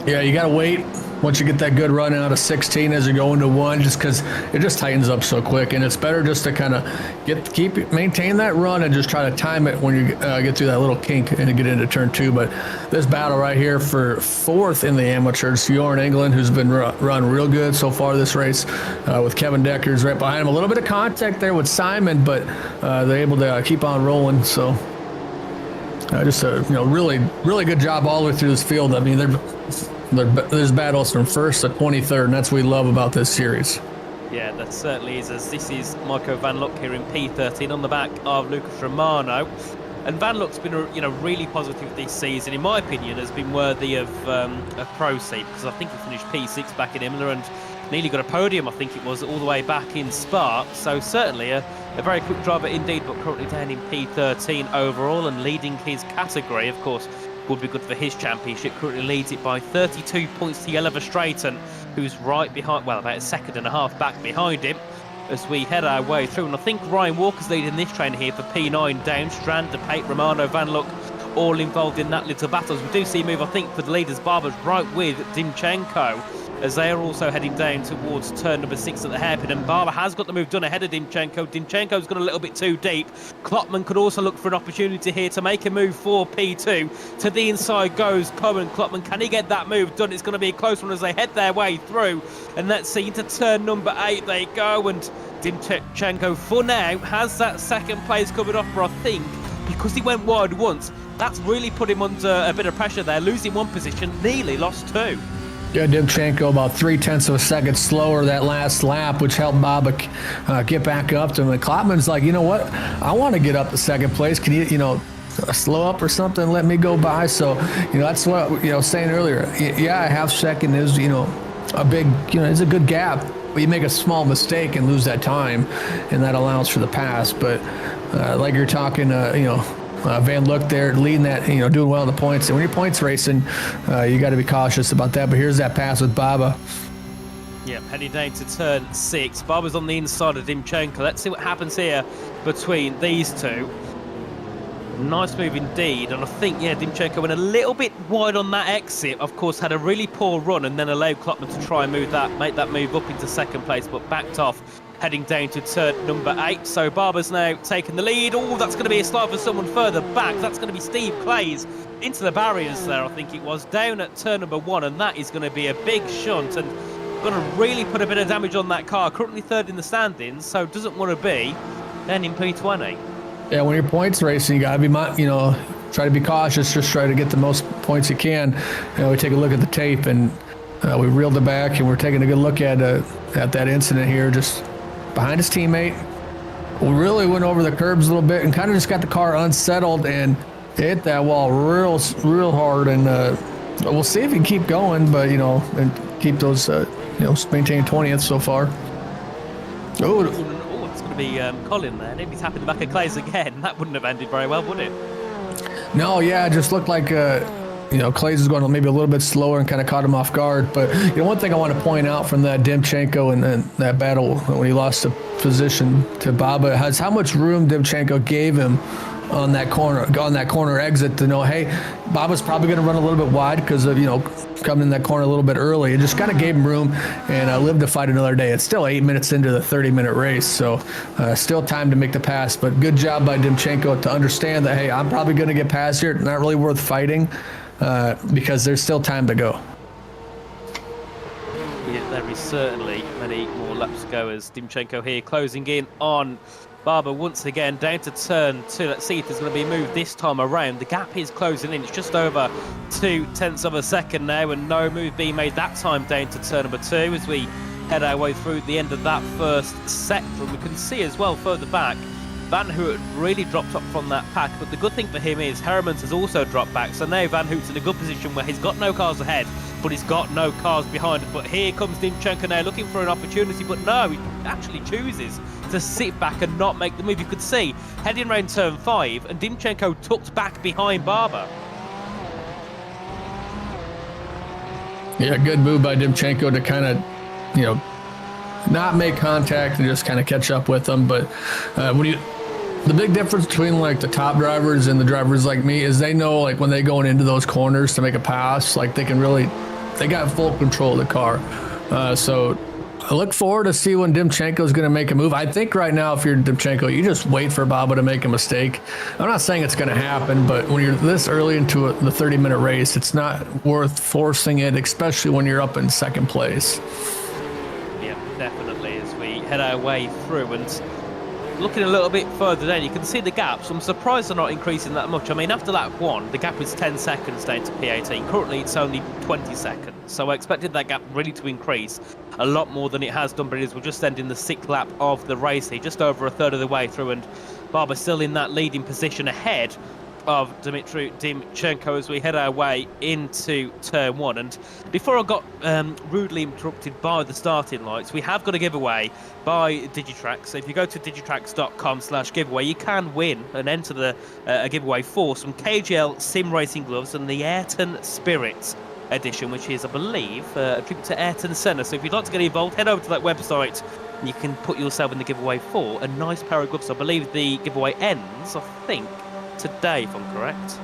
Yeah, you got to wait once you get that good run out of 16 as you go into 1, just because it just tightens up so quick, and it's better just to kind of maintain that run and just try to time it when you get through that little kink and get into turn 2. But this battle right here for 4th in the amateurs, Bjorn England, who's been run real good so far this race, with Kevin Deckers right behind him. A little bit of contact there with Simon, but they're able to keep on rolling. So just a really good job all the way through this field. I mean, there's battles from 1st to 23rd, and that's what we love about this series. Yeah, that certainly is, as this is Michael Van Luck here in P13 on the back of Lucas Romano. And Van Luck's been really positive this season, in my opinion, has been worthy of a pro seat, because I think he finished P6 back in Imola and nearly got a podium, I think it was, all the way back in Spa. So certainly a very quick driver indeed, but currently down in P13 overall and leading his category. Of course, would be good for his championship. Currently leads it by 32 points to Jelle Verstraeten, who's right behind, well, about a second and a half back behind him as we head our way through. And I think Ryan Walker's leading this train here for P9 down. Strand, De Pate, Romano, Van Luck, all involved in that little battle. As we do see a move, I think, for the leaders. Barber's right with Dimchenko, as they are also heading down towards turn number 6 at the hairpin, and Barber has got the move done ahead of Dimchenko. Dimchenko's gone a little bit too deep. Klopman could also look for an opportunity here to make a move for P2. To the inside goes Cohen. Klopman, can he get that move done? It's going to be a close one as they head their way through, and let's see, into turn number 8 they go, and Dimchenko for now has that second place covered off, but I think because he went wide once, that's really put him under a bit of pressure there, losing 1 position, nearly lost 2. Yeah, Dimchenko about 0.3 of a second slower that last lap, which helped Bob get back up to him. And Klopman's like, you know what? I want to get up to second place. Can you slow up or something? Let me go by. So, that's what saying earlier. Yeah, a half second is a big, it's a good gap. But you make a small mistake and lose that time, and that allows for the pass. But like you're talking, Van Luck there leading that, doing well in the points. And when you're points racing, you got to be cautious about that. But here's that pass with Baba. Yeah, heading down to turn 6. Baba's on the inside of Dimchenko. Let's see what happens here between these two. Nice move indeed. And I think, Dimchenko went a little bit wide on that exit. Of course, had a really poor run and then allowed Klopman to try and make that move up into second place, but backed off, heading down to turn number 8. So Barber's now taking the lead. Oh, that's going to be a slide for someone further back. That's going to be Steve Clays into the barriers there, I think it was, down at turn number 1, and that is going to be a big shunt and going to really put a bit of damage on that car. Currently 3rd in the standings, so doesn't want to be then in P20. Yeah, when you're points racing, you got to be, try to be cautious. Just try to get the most points you can. We take a look at the tape, and we reeled it back, and we're taking a good look at that incident here, just behind his teammate. We really went over the curbs a little bit and kind of just got the car unsettled and hit that wall real hard. And we'll see if he can keep going, but and keep those maintain 20th so far. Oh, it's going to be Colin there. Maybe he's tapping the back of Clays again. That wouldn't have ended very well, would it? No, yeah, it just looked like Clays is going maybe a little bit slower and kind of caught him off guard. But one thing I want to point out from that Dimchenko and that battle when he lost the position to Baba is how much room Dimchenko gave him on that corner exit to know, hey, Baba's probably going to run a little bit wide because of coming in that corner a little bit early. It just kind of gave him room and lived to fight another day. It's still 8 minutes into the 30-minute race, so still time to make the pass. But good job by Dimchenko to understand that, hey, I'm probably going to get past here. Not really worth fighting. Because there's still time to go. Yeah, there is certainly many more laps to go as Dimchenko here closing in on Barber once again down to turn 2. Let's see if there's going to be a move this time around. The gap is closing in. It's just over 0.2 of a second now, and no move being made that time down to turn number 2 as we head our way through the end of that first sector. And we can see as well further back Van Hoot really dropped up from that pack, but the good thing for him is Heremans has also dropped back, so now Van Hoot's in a good position where he's got no cars ahead, but he's got no cars behind. But here comes Dimchenko now looking for an opportunity, but no, he actually chooses to sit back and not make the move. You could see heading around turn 5 and Dimchenko tucked back behind Barber. Yeah, good move by Dimchenko to kind of, not make contact and just kind of catch up with them. But the big difference between like the top drivers and the drivers like me is they know like when they going into those corners to make a pass, like they can really they got full control of the car. So I look forward to see when Dimchenko is going to make a move. I think right now, if you're Dimchenko, you just wait for Baba to make a mistake. I'm not saying it's going to happen, but when you're this early into the 30-minute race, it's not worth forcing it, especially when you're up in second place. Yeah, definitely, as we head our way through. And looking a little bit further down, you can see the gaps. I'm surprised they're not increasing that much. I mean, after lap 1, the gap is 10 seconds down to P18. Currently, it's only 20 seconds. So I expected that gap really to increase a lot more than it has done, but it is. We're just ending the 6th lap of the race here, just over a third of the way through, and Barber still in that leading position ahead of Dmitry Dimchenko as we head our way into turn 1. And before I got rudely interrupted by the starting lights, we have got a giveaway by Digitrax. So if you go to digitrax.com/giveaway, you can win and enter the a giveaway for some KGL sim racing gloves and the Ayrton Spirit edition, which is, I believe, a tribute to Ayrton Senna. So if you'd like to get involved, head over to that website and you can put yourself in the giveaway for a nice pair of gloves. I believe the giveaway ends, I think, today, if I'm correct.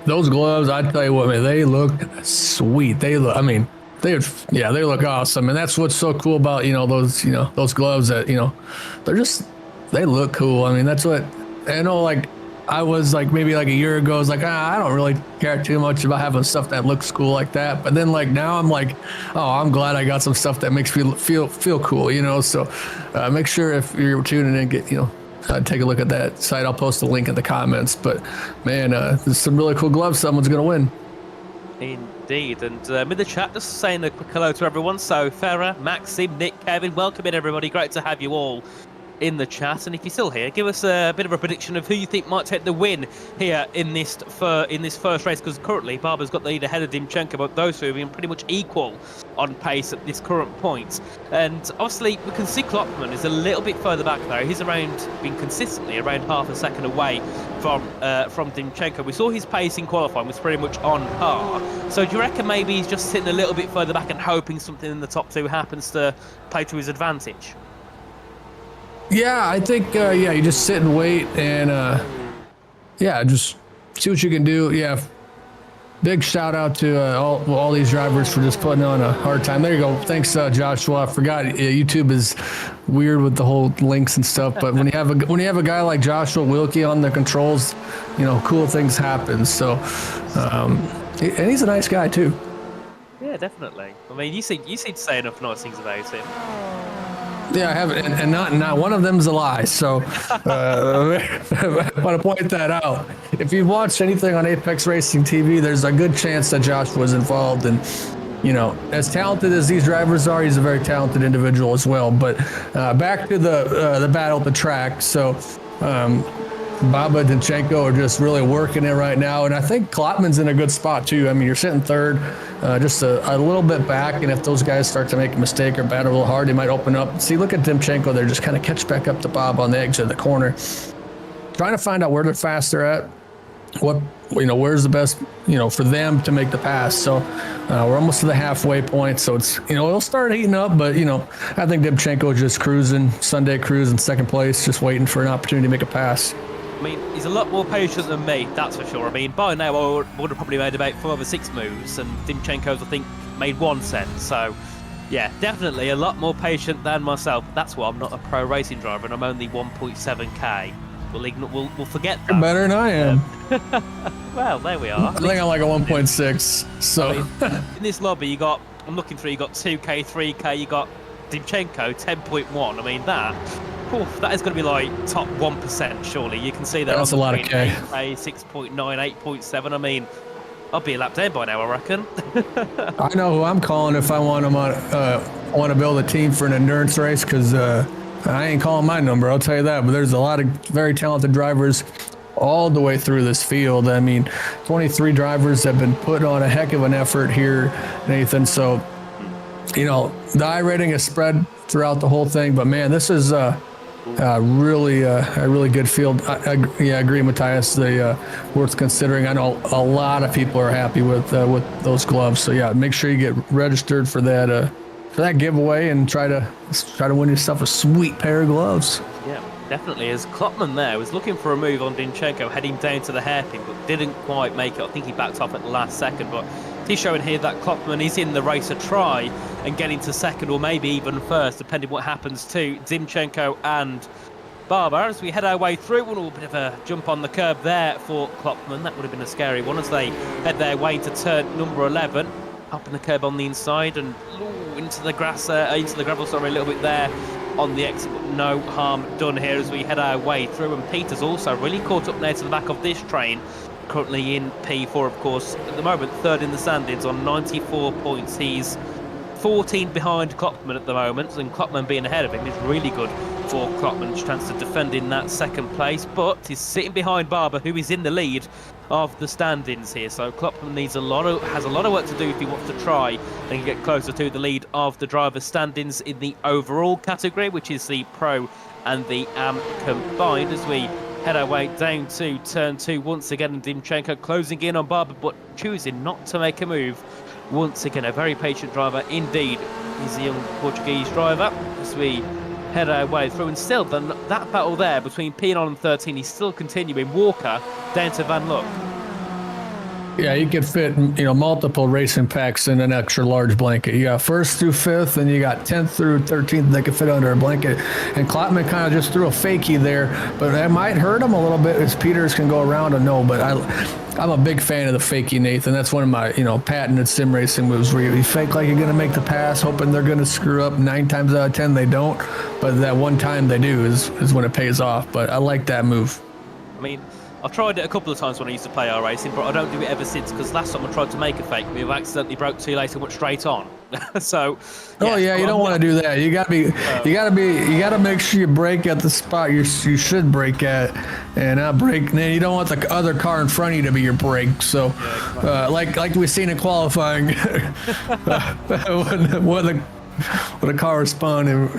Those gloves, I tell you what, man, they look sweet. They look, I mean, they look awesome. And that's what's so cool about, those gloves that, they look cool. I mean, that's what, I know, like, I was like, maybe like a year ago, I was like, I don't really care too much about having stuff that looks cool like that. But then like now I'm like, oh, I'm glad I got some stuff that makes me feel cool, So make sure if you're tuning in, take a look at that site. I'll post a link in the comments. But man, there's some really cool gloves. Someone's gonna win. Indeed. And in the chat, just saying a quick hello to everyone. So Farah, Maxim, Nick, Kevin, welcome in everybody. Great to have you all in the chat. And if you're still here, give us a bit of a prediction of who you think might take the win here in this first race, because currently Barber's got the lead ahead of Dimchenko, but those two have been pretty much equal on pace at this current point. And obviously we can see Klopman is a little bit further back though. He's been consistently around half a second away from Dimchenko. We saw his pace in qualifying was pretty much on par. So do you reckon maybe he's just sitting a little bit further back and hoping something in the top two happens to play to his advantage? Yeah, I think, you just sit and wait and, just see what you can do. Yeah, big shout out to all these drivers for just putting on a hard time. There you go. Thanks, Joshua. I forgot YouTube is weird with the whole links and stuff, but when you have a guy like Joshua Wilkie on the controls, cool things happen. So, and he's a nice guy too. Yeah, definitely. I mean, you seem to say enough nice things about him. Yeah, I haven't, and not one of them's a lie. So, I want to point that out. If you've watched anything on Apex Racing TV, there's a good chance that Josh was involved. And as talented as these drivers are, he's a very talented individual as well. But back to the battle at the track. So, Baba and Dimchenko are just really working it right now, and I think Klopman's in a good spot too. I mean, you're sitting third, just a little bit back, and if those guys start to make a mistake or battle a little hard, they might open up. See, look at Dimchenko there, just kind of catch back up to Bob on the exit of the corner, trying to find out where they're faster at, where's the best, for them to make the pass. So we're almost to the halfway point, so it's, it'll start heating up, but I think Dimchenko is just cruising, Sunday cruise in second place, just waiting for an opportunity to make a pass. I mean, he's a lot more patient than me, that's for sure. I mean, by now I would have probably made about 5 or 6 moves, and Dimchenko's, I think, made 1 set. So, yeah, definitely a lot more patient than myself. That's why I'm not a pro racing driver, and I'm only 1.7k. We'll forget that. You're better than I am. Well, there we are. I think I'm like a 1.6. So, I mean, in this lobby, you got 2k, 3k, you got Dimchenko 10.1. I mean, that is going to be like top 1%, surely. You can see that. That's a lot of K. 6.9, 8.7. I mean, I'll be a lap down by now, I reckon. I know who I'm calling if I want to build a team for an endurance race, because I ain't calling my number, I'll tell you that. But there's a lot of very talented drivers all the way through this field. I mean, 23 drivers have been putting on a heck of an effort here, Nathan. So, the iRating is spread throughout the whole thing. But man, this is really a really good field. I agree, Matthias. Worth considering. I know a lot of people are happy with those gloves. So yeah, make sure you get registered for that giveaway and try to win yourself a sweet pair of gloves. Yeah, definitely. As Klopman there was looking for a move on Dimchenko, heading down to the hairpin, but didn't quite make it. I think he backed off at the last second, but It is showing here that Klopman is in the race to try and get into second or maybe even first, depending what happens to Zimchenko and Barber. As we head our way through, a little bit of a jump on the curb there for Klopman. That would have been a scary one as they head their way to turn number 11. Up in the curb on the inside and into the grass, into the gravel, sorry, a little bit there on the exit, but no harm done here as we head our way through. And Peter's also really caught up now to the back of this train, currently in P4, of course, at the moment, third in the standings on 94 points. He's 14 behind Klopman at the moment, and Klopman being ahead of him is really good for Klopman's chance to defend in that second place, but he's sitting behind Barber, who is in the lead of the standings here. So Klopman has a lot of work to do if he wants to try and get closer to the lead of the driver's standings in the overall category, which is the Pro and the Am combined, as we head our way down to turn 2 once again, and Dimchenko closing in on Barber, but choosing not to make a move. Once again, a very patient driver indeed. He's a young Portuguese driver as we head our way through. And still, that battle there between P9 and 13 is still continuing. Walker down to Van Luck. Yeah, you could fit, multiple racing packs in an extra large blanket. You got 1st through 5th, and you got 10th through 13th that could fit under a blanket. And Klopman kind of just threw a fakie there, but that might hurt him a little bit as Peters can go around and no. But I'm a big fan of the fakie, Nathan. That's one of my, patented sim racing moves where you fake like you're going to make the pass, hoping they're going to screw up. 9 times out of 10 they don't, but that one time they do is when it pays off. But I like that move. I mean, I've tried it a couple of times when I used to play iRacing, but I don't do it ever since, because last time I tried to make a fake move, I accidentally broke too late and went straight on. So, you don't want to do that. You gotta make sure you brake at the spot you should brake at, and not brake. And then you don't want the other car in front of you to be your brake. So, like we've seen in qualifying, when the car was spun, and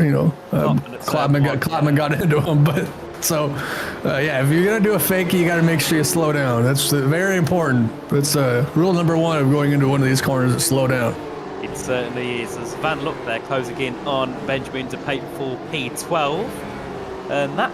Klopman got into him, but. So, if you're going to do a fakie, you got to make sure you slow down. That's very important. That's rule number 1 of going into one of these corners is slow down. It certainly is. As Van Luck there closing in on Benjamin to pay for P12. And that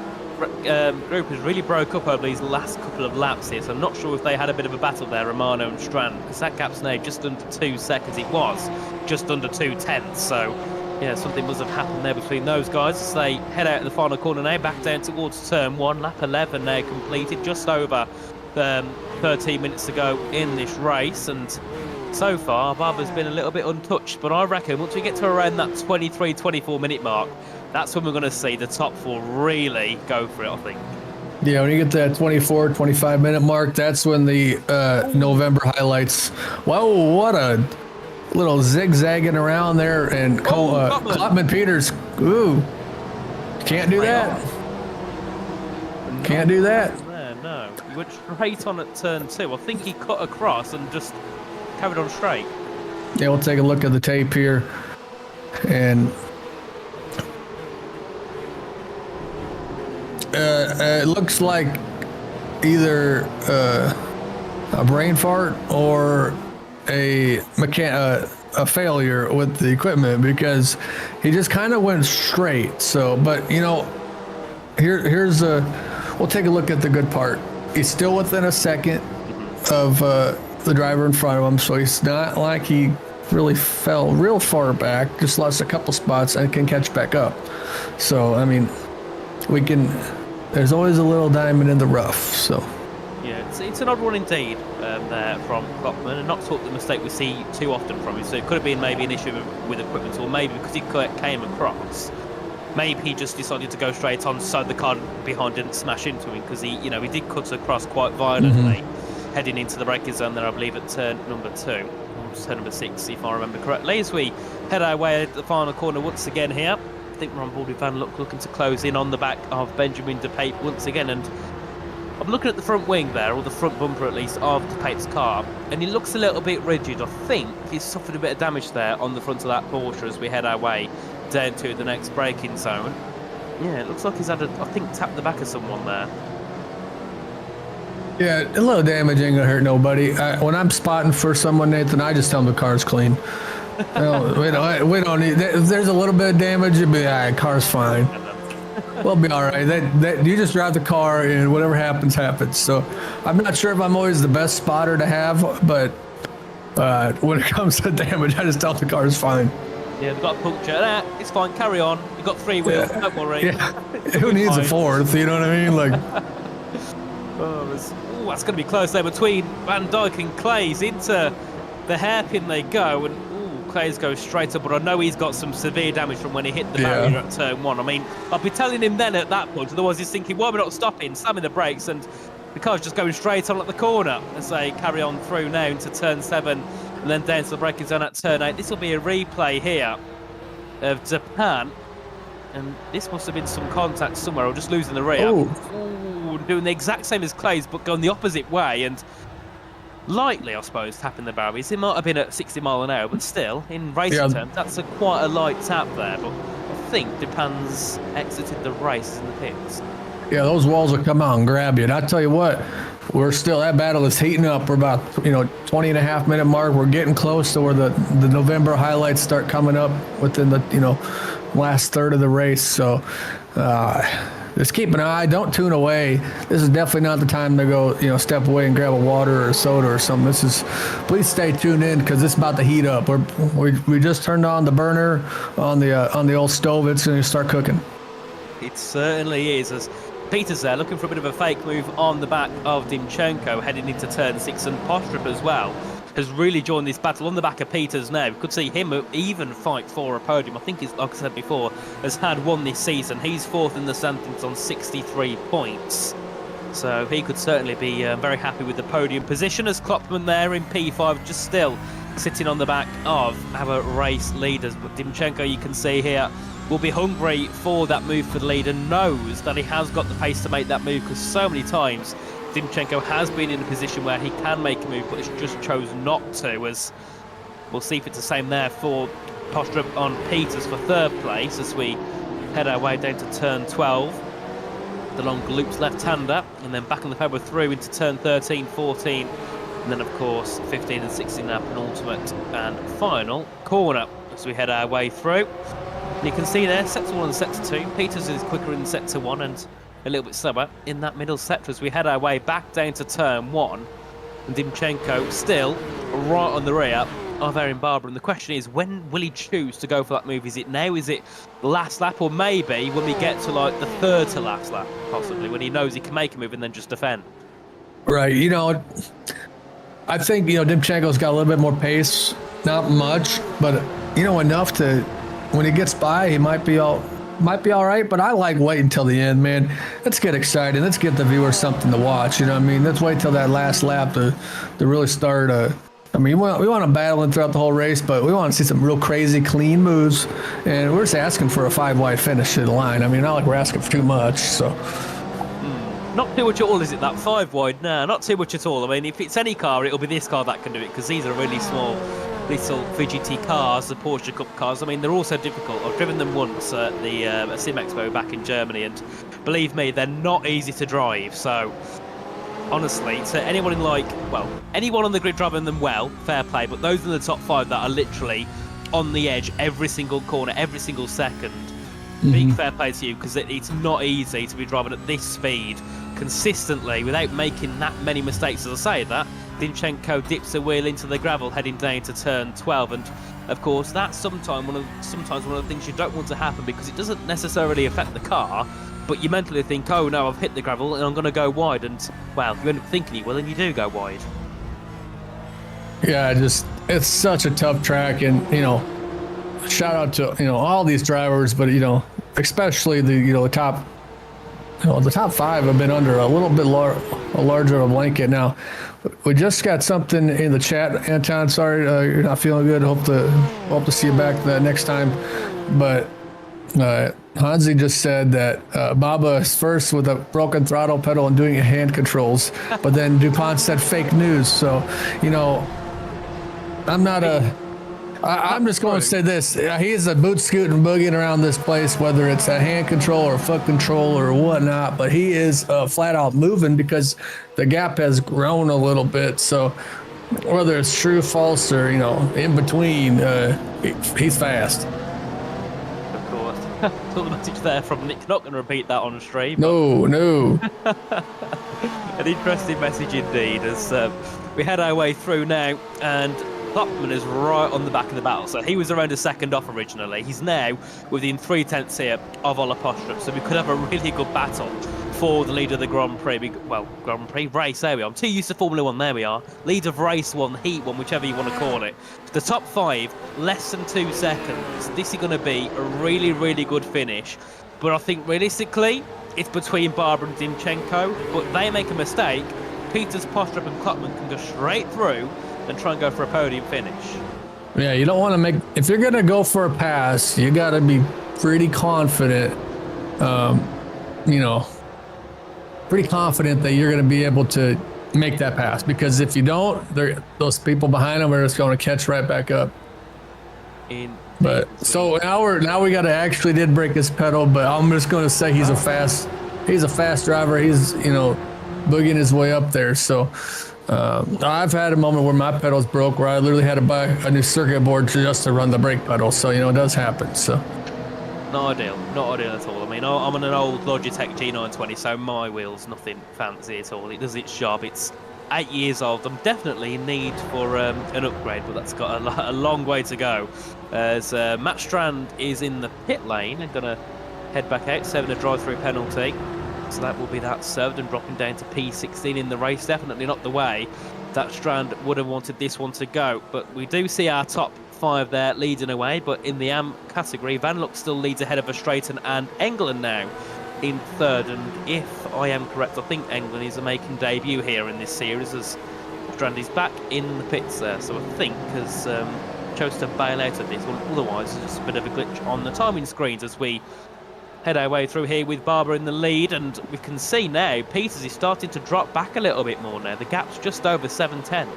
group has really broke up over these last couple of laps here, so I'm not sure if they had a bit of a battle there, Romano and Strand, because that gap's now just under 2 seconds. It was just under 2/10, so... yeah, something must have happened there between those guys as they head out of the final corner now, back down towards turn 1. Lap 11 now completed, just over 13 minutes to go in this race. And so far, Barber's been a little bit untouched, but I reckon once we get to around that 23-24 minute mark, that's when we're going to see the top 4 really go for it, I think. Yeah, when you get to that 24-25 minute mark, that's when the November highlights. Whoa, what a... little zigzagging around there, and Klopman Peters. Ooh, can't do that. Can't do that. No, he went straight on at turn 2. I think he cut across and just carried on straight. Yeah, we'll take a look at the tape here, and it looks like either a brain fart or a failure with the equipment, because he just kind of went straight. So, but here's we'll take a look at the good part. He's still within a second of the driver in front of him, so he's not like he really fell real far back, just lost a couple spots and can catch back up. So, I mean, there's always a little diamond in the rough. So yeah, it's an odd one indeed there from Klopman, and not the mistake we see too often from him. So it could have been maybe an issue with equipment, or maybe because he came across, maybe he just decided to go straight on so the car behind didn't smash into him, because he did cut across quite violently, heading into the braking zone there, I believe, at turn number 2, or turn number 6 if I remember correctly. As we head our way at the final corner once again here, I think we're on board with Van Luck looking to close in on the back of Benjamin De Pape once again, and I'm looking at the front wing there, or the front bumper at least, of De Pape's car, and he looks a little bit rigid. I think he's suffered a bit of damage there on the front of that Porsche as we head our way down to the next braking zone. Yeah, it looks like he's had tapped the back of someone there. yeah, a little damage ain't gonna hurt nobody. When I'm spotting for someone, Nathan, I just tell them the car's clean. We don't need. If there's a little bit of damage, it'd be all right. Car's fine. We'll be all right. You just drive the car, and whatever happens, happens. So I'm not sure if I'm always the best spotter to have, but When it comes to damage, I just tell the car is fine. Yeah, they've got a puncture. Nah, it's fine, carry on. You've got 3 wheels, don't worry. Yeah. Who needs a fourth? You know what I mean? Like, that's going to be close there between Van Dijk and Clays. Into the hairpin they go, and Clays goes straight up, but I know he's got some severe damage from when he hit the barrier at turn 1. I mean, I'll be telling him then at that point, otherwise he's thinking, why are we not stopping, slamming the brakes, and the car's just going straight on at the corner as they carry on through now into turn 7 and then down to the braking zone at turn 8. This will be a replay here of Japan, and this must have been some contact somewhere, or just losing the rear. Ooh, doing the exact same as Clays, but going the opposite way, and lightly, I suppose, tapping the barriers. It might have been at 60 mile an hour, but still, in racing terms, that's quite a light tap there. But I think Japan's exited the race in the pits. Yeah, those walls will come out and grab you. And I tell you what, we're still, that battle is heating up. We're about, 20 and a half minute mark. We're getting close to where the November highlights start coming up within the, last third of the race. So, just keep an eye. Don't tune away. This is definitely not the time to go, step away and grab a water or a soda or something. Please stay tuned in because it's about to heat up. We just turned on the burner on the old stove. It's going to start cooking. It certainly is. As Peters there looking for a bit of a fake move on the back of Dimchenko heading into turn 6, and Postrup as well has really joined this battle on the back of Peters now. We could see him even fight for a podium. I think he's, like I said before, has had one this season. He's 4th in the standings on 63 points. So he could certainly be very happy with the podium position, as Klopman there in P5 just still sitting on the back of our race leaders. But Dimchenko, you can see here, will be hungry for that move for the lead and knows that he has got the pace to make that move, because so many times Dimchenko has been in a position where he can make a move, but has just chose not to. As we'll see if it's the same there for Postrup on Peters for 3rd place as we head our way down to turn 12. The long loops left-hander, and then back on the pedal through into turn 13, 14, and then of course 15 and 16 our penultimate and final corner as we head our way through. And you can see there, sector 1 and sector 2. Peters is quicker in sector 1 and a little bit slower in that middle sector as we head our way back down to turn 1. And Dimchenko still right on the rear of Erin Barber. And the question is, when will he choose to go for that move? Is it now? Is it last lap? Or maybe when we get to like the 3rd to last lap, possibly, when he knows he can make a move and then just defend? Right. I think, Dimchenko's got a little bit more pace. Not much, but, enough to, when he gets by, he might be all right, but I like waiting till the end, man. Let's get excited. Let's get the viewers something to watch. Let's wait till that last lap to really start. We want to battle throughout the whole race, but we want to see some real crazy, clean moves. And we're just asking for a 5-wide finish to the line. Not like we're asking for too much. So. Not too much at all, is it? That 5-wide? No, not too much at all. If it's any car, it'll be this car that can do it, because these are really small little VGT cars, the Porsche Cup cars. They're also difficult. I've driven them once at the Sim Expo back in Germany, and believe me, they're not easy to drive. So honestly, to anyone anyone on the grid driving them well, fair play, but those in the top 5 that are literally on the edge every single corner, every single second, big fair play to you, because it's not easy to be driving at this speed consistently without making that many mistakes. As I say that, Dimchenko dips a wheel into the gravel heading down to turn 12, and of course that's sometimes one of the things you don't want to happen, because it doesn't necessarily affect the car, but you mentally think, oh no, I've hit the gravel and I'm going to go wide, and well, you end up thinking you will and you do go wide. Yeah, it's such a tough track, and shout out to all these drivers, but especially the top. The top 5 have been under a little bit larger of a blanket. Now, we just got something in the chat, Anton. Sorry, you're not feeling good. Hope to see you back next time. But Hansi just said that Baba is first with a broken throttle pedal and doing hand controls, but then DuPont said fake news. So, I'm just going to say this. He's a boot scooting, boogieing around this place, whether it's a hand control or foot control or whatnot, but he is flat out moving because the gap has grown a little bit. So whether it's true, false, or, in between, he's fast. Of course. Saw the message there from Nick. Not going to repeat that on stream. No. An interesting message indeed, as we head our way through now, and Kloppman is right on the back of the battle. So he was around a second off originally. He's now within 3/10 here of Ola Postrup. So we could have a really good battle for the lead of the Grand Prix. Well, Grand Prix race, there we are. I'm too used to Formula 1, there we are. Lead of race 1, heat 1, whichever you want to call it. The top 5, less than 2 seconds. This is going to be a really, really good finish. But I think realistically, it's between Barber and Dimchenko. But they make a mistake. Peters, Postrup and Kloppman can go straight through and try and go for a podium finish. Yeah, you don't want to make... If you're going to go for a pass, you got to be pretty confident, you know, pretty confident that you're going to be able to make that pass. Because if you don't, those people behind them are just going to catch right back up. But so now we got to actually did break his pedal, but I'm just going to say he's a fast driver. He's, you know, boogieing his way up there. So I've had a moment where my pedals broke, where I literally had to buy a new circuit board just to run the brake pedal. So, you know, it does happen. So not ideal at all. I mean, I'm on an old Logitech G920, so my wheel's nothing fancy at all. It does its job. It's 8 years old. I'm definitely in need for an upgrade, but that's got a long way to go. As Matt Strand is in the pit lane and going to head back out, serving a drive-through penalty. So that will be that served and dropping down to P16 in the race. Definitely not the way that Strand would have wanted this one to go. But we do see our top 5 there leading away. But in the AM category, Benelux still leads ahead of Verstraeten and England now in 3rd. And if I am correct, I think England is making debut here in this series as Strand is back in the pits there. So I think has chose to bail out of this. Well, otherwise, it's just a bit of a glitch on the timing screens as we head our way through here with Barber in the lead, and we can see now Peters is starting to drop back a little bit more now. The gap's just over 7/10.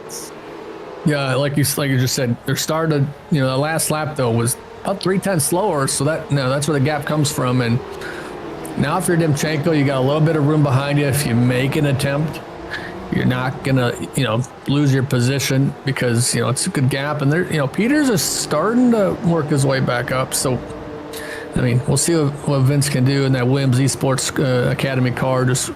yeah, like you just said, they're started. You know, the last lap though was about 3/10 slower, so that's where the gap comes from. And now if you're Dimchenko, you got a little bit of room behind you. If you make an attempt, you're not gonna, you know, lose your position because, you know, it's a good gap. And there, you know, Peters is starting to work his way back up. So I mean, we'll see what Vince can do in that Williams Esports Academy car, just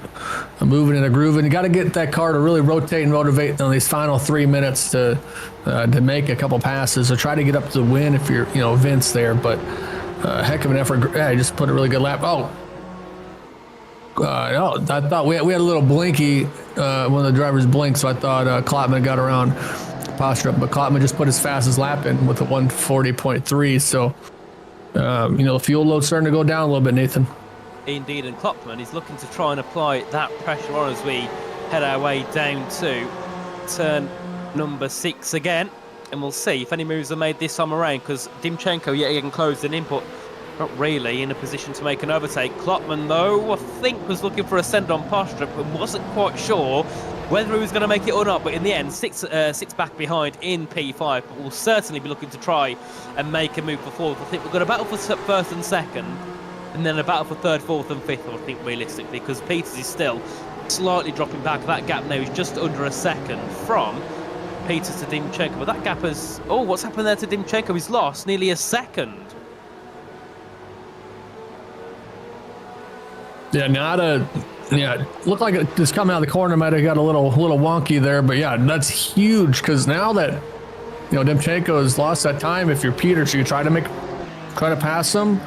moving and grooving. You got to get that car to really rotate and motivate on these final 3 minutes to make a couple passes or try to get up to the win if you're, you know, Vince there. But heck of an effort. Yeah, he just put a really good lap. No, I thought we had a little blinky. One of the drivers blinked, so I thought Kloppman got around Postrup, but Kloppman just put his fastest lap in with a 140.3. So. You know, the fuel load's starting to go down a little bit, Nathan. Indeed, and Kloppman is looking to try and apply that pressure on as we head our way down to turn number 6 again. And we'll see if any moves are made this time around, because Dimchenko yet again closed an input. Not really in a position to make an overtake. Kloppman, though, I think was looking for a send on Postrup and wasn't quite sure whether he was going to make it or not, but in the end, six back behind in P5, but will certainly be looking to try and make a move for 4th. I think we've got a battle for 1st and 2nd, and then a battle for 3rd, 4th and 5th, I think, realistically, because Peters is still slightly dropping back. That gap now is just under a second from Peters to Dimchenko, but that gap has... Oh, what's happened there to Dimchenko? He's lost nearly a second. Yeah, looked like it just coming out of the corner might have got a little wonky there, but yeah, that's huge because now that, you know, Dimchenko has lost that time, if you're Peters, you try to pass him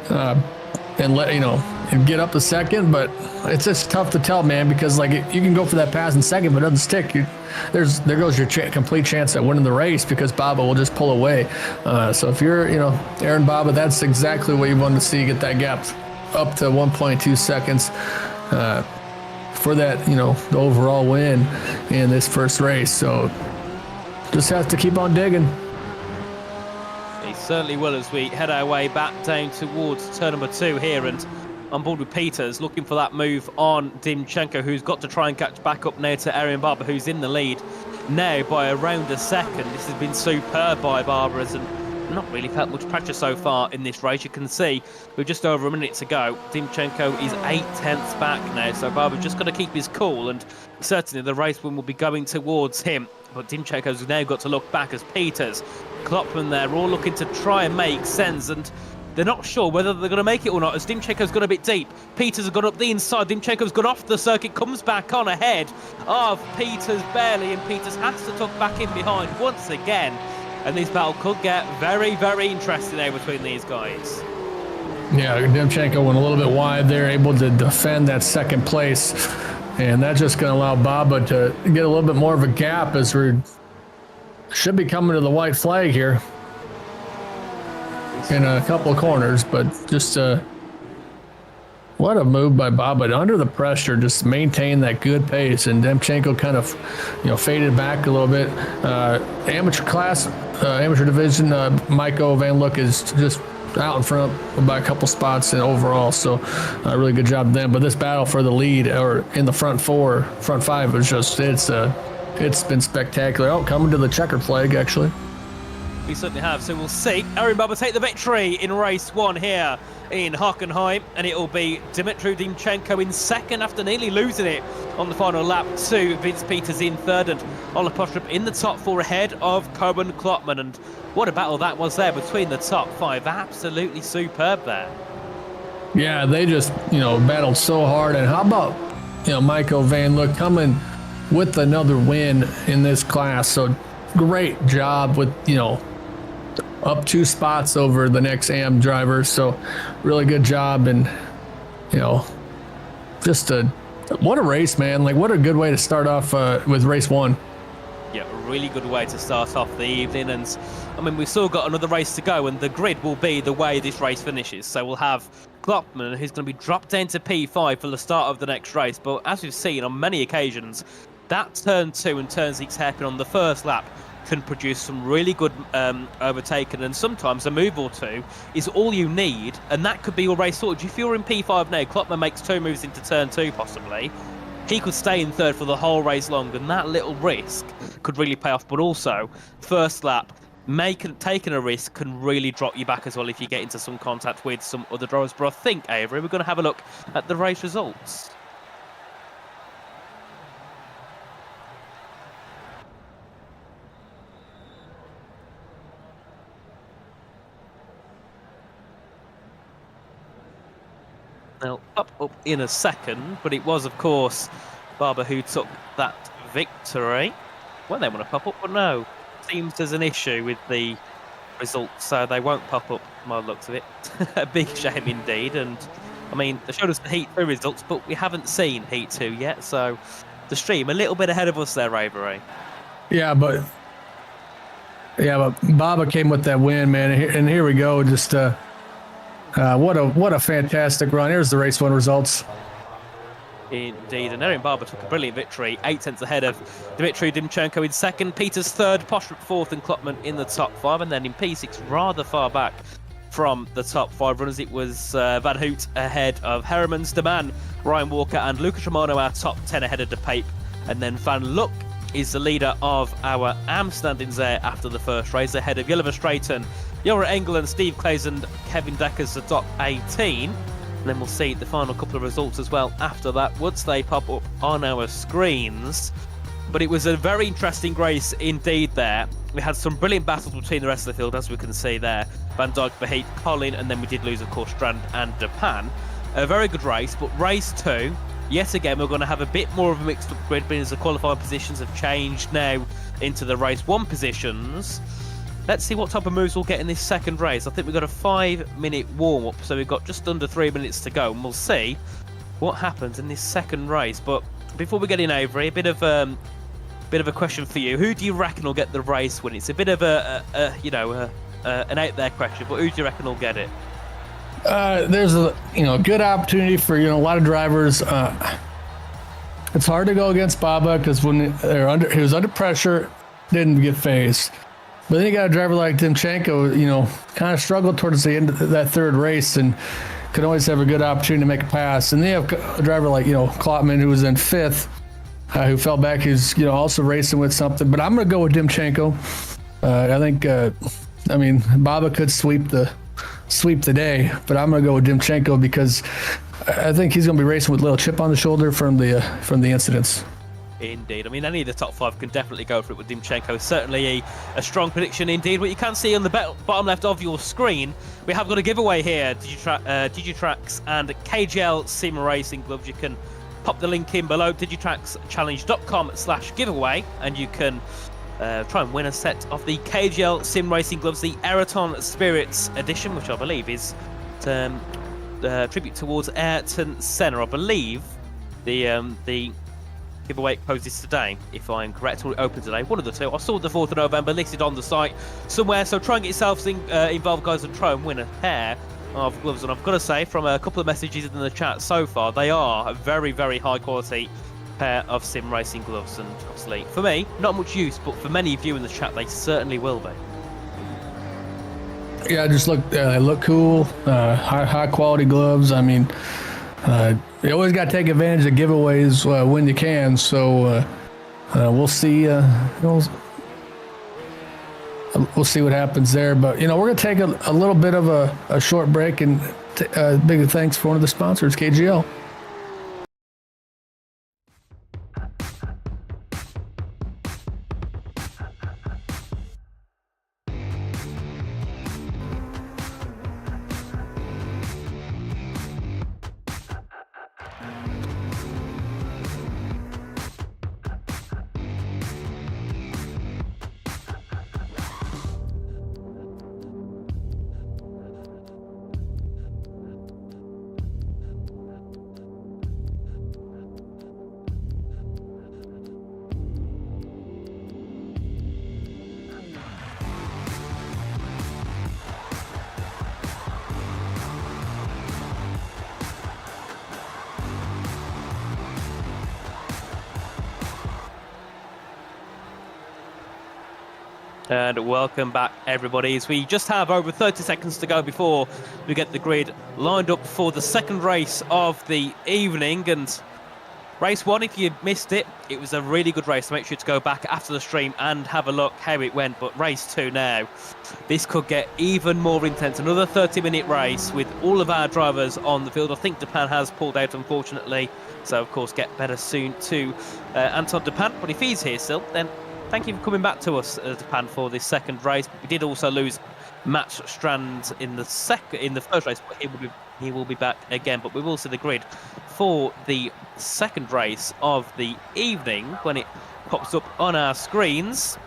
and let, you know, and get up a second, but it's just tough to tell, man, because like you can go for that pass in second, but it doesn't stick. There goes your complete chance at winning the race because Baba will just pull away. So if you're, you know, Aaron Baba, that's exactly what you want to see, get that gap up to 1.2 seconds for that, you know, the overall win in this first race. So just have to keep on digging. He certainly will as we head our way back down towards turn number 2 here, and on board with Peters looking for that move on Dimchenko, who's got to try and catch back up now to Aaron Barber, who's in the lead now by around a second. This has been superb by Barber, and not really felt much pressure so far in this race. You can see with just over a minute to go, Dimchenko is 8/10 back now, so Barber's just got to keep his cool, and certainly the race win will be going towards him. But Dimchenko's now got to look back as Peters, Kloppman there, all looking to try and make sense, and They're not sure whether they're going to make it or not, as Dimchenko's gone a bit deep. Peters has gone up the inside. Dimchenko's gone off the circuit, comes back on ahead of Peters barely, and Peters has to tuck back in behind once again. And this battle could get very, very interesting there between these guys. Yeah, Dimchenko went a little bit wide there, able to defend that second place. And that's just going to allow Baba to get a little bit more of a gap as we should be coming to the white flag here in a couple of corners. But just what a move by Baba. Under the pressure, just maintain that good pace. And Dimchenko kind of, faded back a little bit. Amateur class, amateur division, Maiko Van Look is just out in front by a couple spots and overall, so really good job to them. But this battle for the lead, or in the front five, was just it's been spectacular. Oh, coming to the checkered flag actually. We certainly have, so we'll see Aaron Baba take the victory in race 1 here in Hockenheim, and it will be Dmitry Dimchenko in second after nearly losing it on the final lap to Vince Peters in third, and Ola Postrup in the top 4 ahead of Coben Klopman. And what a battle that was there between the top 5. Absolutely superb there. Yeah, they just, battled so hard. And how about, Michael Van Look coming with another win in this class. So great job with, up 2 spots over the next AM driver. So really good job. And, just what a race, man. Like, what a good way to start off with race 1. Yeah, a really good way to start off the evening. And I mean, we've still got another race to go, and the grid will be the way this race finishes. So we'll have Klopman, who's going to be dropped down to P5 for the start of the next race. But as we've seen on many occasions, that turn 2 and turn 6 hairpin on the first lap can produce some really good overtaking, and sometimes a move or 2 is all you need, and that could be your race sorted. If you're in P5 now, Klopman makes 2 moves into turn 2 possibly, he could stay in third for the whole race long, and that little risk could really pay off. But also, first lap, taking a risk can really drop you back as well if you get into some contact with some other drivers. But I think, Avery, we're going to have a look at the race results. They'll pop up in a second, but it was, of course, Baba who took that victory. Well, they want to pop up, but no. Seems there's an issue with the results, so they won't pop up, by the looks of it. A big shame indeed. And, I mean, they showed us the Heat 2 results, but we haven't seen Heat 2 yet, so the stream a little bit ahead of us there, Avery. Yeah, but Baba came with that win, man. And here we go. Just what a fantastic run. Here's the race 1 results. Indeed, and Aaron Baba took a brilliant victory, 8 tenths ahead of Dmitry Dimchenko in second, Peters third, Postrup fourth, and Klopman in the top 5. And then in P6, rather far back from the top 5 runners, it was Van Hoot ahead of Heremans, De Man, Ryan Walker, and Lucas Romano, our top 10 ahead of De Pape. And then Van Look is the leader of our AM standings there after the first race, ahead of Yellow Straighten, Jora Engel, and Steve Clays and Kevin Decker's the top 18. And then we'll see the final couple of results as well after that once they pop up on our screens. But it was a very interesting race indeed there. We had some brilliant battles between the rest of the field, as we can see there. Van Dijk, Verheet, Colin, and then we did lose, of course, Strand and Depan. A very good race, but race 2, yet again, we're going to have a bit more of a mixed up grid, because the qualifying positions have changed now into the race 1 positions. Let's see what type of moves we'll get in this second race. I think we've got a 5-minute warm-up, so we've got just under 3 minutes to go, and we'll see what happens in this second race. But before we get in, Avery, a bit of a question for you. Who do you reckon will get the race win? It's a bit of an out there question, but who do you reckon will get it? There's a good opportunity for a lot of drivers. It's hard to go against Baba because when he was under pressure, didn't get phased. But then you got a driver like Dimchenko, kind of struggled towards the end of that third race and could always have a good opportunity to make a pass. And then you have a driver like Klopman, who was in 5th, who fell back, who's also racing with something. But I'm going to go with Dimchenko. I think Baba could sweep the day, but I'm going to go with Dimchenko because I think he's going to be racing with a little chip on the shoulder from the incidents. Indeed. I mean, any of the top 5 can definitely go for it with Dimchenko. Certainly a strong prediction indeed. What you can see on the bottom left of your screen, we have got a giveaway here. Digitrax and KGL Sim Racing gloves. You can pop the link in below, digitraxchallenge.com/giveaway, and you can try and win a set of the KGL Sim Racing gloves, the Ayrton Spirits edition, which I believe is tribute towards Ayrton Senna. I believe the giveaway closes today, if I'm correct, or open today. One of the two. I saw the 4th of November listed on the site somewhere, so try and get yourselves involved, guys, and try and win a pair of gloves. And I've got to say, from a couple of messages in the chat so far, they are a very, very high quality pair of sim racing gloves. And obviously, for me, not much use, but for many of you in the chat, they certainly will be. Yeah, just look cool, high quality gloves. I mean, you always got to take advantage of giveaways when you can. So we'll see. We'll see what happens there. But we're gonna take a little bit of a short break, and big thanks for one of the sponsors, KGL. And welcome back, everybody, as we just have over 30 seconds to go before we get the grid lined up for the second race of the evening. And race 1, if you missed it, it was a really good race. So make sure to go back after the stream and have a look how it went. But race 2 now, this could get even more intense. Another 30-minute race with all of our drivers on the field. I think Depan has pulled out, unfortunately. So, of course, get better soon to Anton Depan. But if he's here still, then thank you for coming back to us, Depan, for this second race. We did also lose Matt Strand in the first race, but he will be back again. But we will see the grid for the second race of the evening when it pops up on our screens.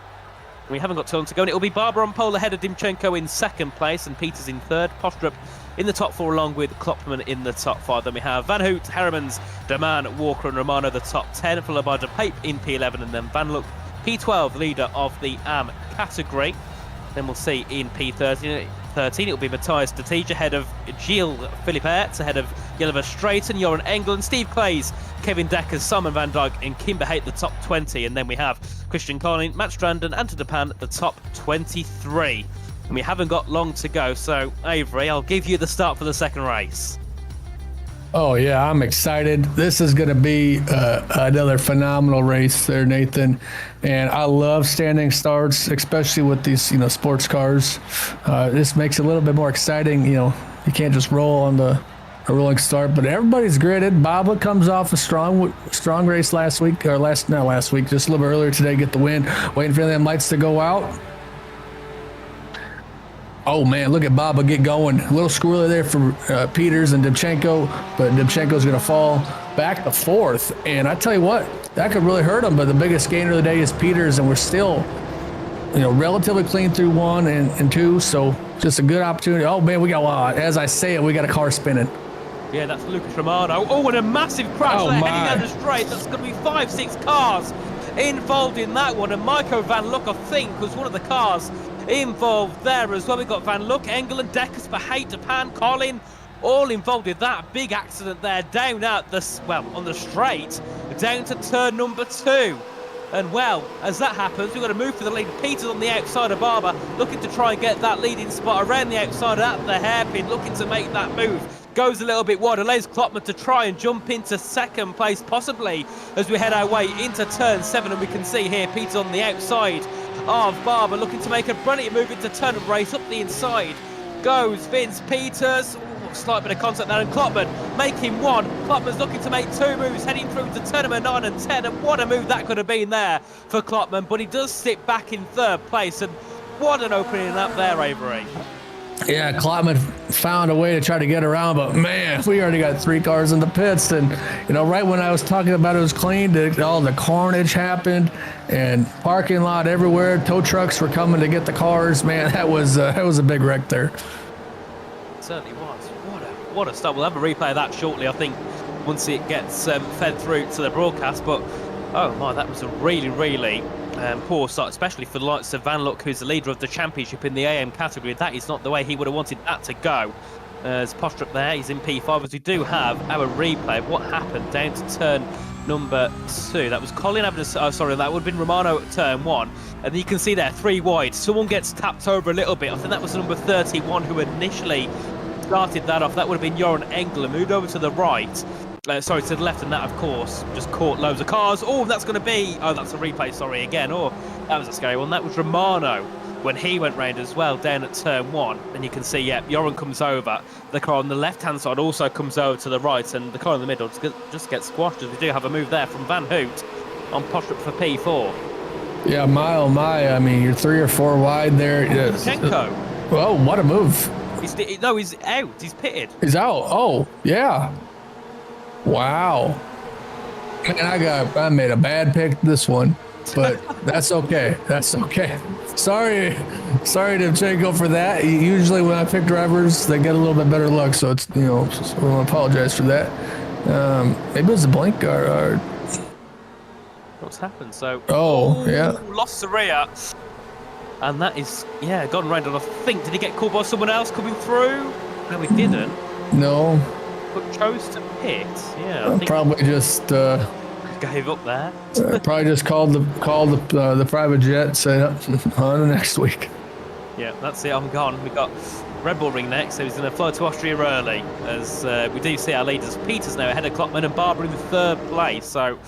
We haven't got too long to go, and it will be Barber on pole ahead of Dimchenko in second place, and Peters in third. Postrup in the top 4, along with Klopman in the top 5. Then we have Van Hoot, Heremans, Deman, Walker, and Romano the top 10, followed by De Pape in P11, and then Van Luck P12, leader of the AM category. Then we'll see in P13, it'll be Matthias Dettige ahead of Gilles Philippert, ahead of Yellover Straighten, Joran Engel, Steve Clays, Kevin Deckers, Simon Van Dijk, and Kimber Haight, the top 20. And then we have Christian Collin, Matt Strand, and Anton Depan, the top 23. And we haven't got long to go, so Avery, I'll give you the start for the second race. Oh, yeah, I'm excited. This is going to be another phenomenal race there, Nathan. And I love standing starts, especially with these, sports cars. This makes it a little bit more exciting. You can't just roll on a rolling start, but everybody's gridded. Baba comes off a strong race just a little bit earlier today, get the win. Waiting for them lights to go out. Oh, man, look at Baba get going. A little squirrely there for Peters and Dimchenko, but Dimchenko's going to fall back to 4th. And I tell you what, that could really hurt him, but the biggest gainer of the day is Peters, and we're still, relatively clean through 1 and 2, so just a good opportunity. Oh, man, we got, as I say it, we got a car spinning. Yeah, that's Lucas Romano. Oh, and a massive crash there, heading down the straight. That's going to be 5-6 cars involved in that one, and Michael Van Luck, I think, was one of the cars involved there as well. We've got Van Luck, Engel, and Deckers for Haight, Depan, Colin, all involved in that big accident there down at on the straight, down to turn number 2. And as that happens, we've got to move for the lead. Peters on the outside of Barber, looking to try and get that leading spot around the outside at the hairpin, looking to make that move. Goes a little bit wide, allows Klopman to try and jump into second place, possibly, as we head our way into turn 7. And we can see here Peters on the outside of Barber, looking to make a brilliant move into turn and race. Up the inside goes Vince Peters. slight bit of contact there, and Klopman making one. Klopman's looking to make two moves, heading through to turn number 9 and 10, and what a move that could have been there for Klopman, but he does sit back in third place, and what an opening up there, Avery. Yeah, Klopman found a way to try to get around, but man, we already got 3 cars in the pits, and right when I was talking about it was clean, all the carnage happened, and parking lot everywhere. Tow trucks were coming to get the cars. Man, that was a big wreck there. It certainly was. What a start. We'll have a replay of that shortly, I think, once it gets fed through to the broadcast. But oh my, that was a really poor start, especially for the likes of Van Luck, who's the leader of the championship in the AM category. That is not the way he would have wanted that to go. As Postrup there, he's in P5, as we do have our replay of what happened down to turn number 2. That was Colin Evans. Oh, sorry, that would have been Romano at turn 1. And you can see there, 3 wide. Someone gets tapped over a little bit. I think that was number 31 who initially started that off. That would have been Joran Engler, moved over to the right. Sorry, to the left, and that, of course, just caught loads of cars. Oh, that's going to be... Oh, that's a replay, sorry, again. Oh, that was a scary one. That was Romano when he went round as well, down at turn 1. And you can see, yeah, Joran comes over. The car on the left-hand side also comes over to the right, and the car in the middle just gets squashed, as we do have a move there from Van Hoot on Postrup for P4. Yeah, my. I mean, you're 3 or 4 wide there. Chenko. Oh, what a move. He's out. He's pitted. He's out. Oh, yeah. Wow. Man, I made a bad pick this one, but that's okay. That's okay. Sorry, Demchenko, for that. Usually when I pick drivers, they get a little bit better luck, so it's, so I want to apologize for that. Maybe it was a blink or what's happened? So yeah, lost the rear, and that is gone round. And I think, did he get caught by someone else coming through? No, he didn't. No. But chose to pit. Yeah, I think probably just gave up there. Probably just called the private jet, said on the next week. Yeah, that's it. I'm gone. We've got Red Bull Ring next, so he's going to fly to Austria early. As we do see our leaders, Peters now ahead of Klopman and Barber in the 3rd place. So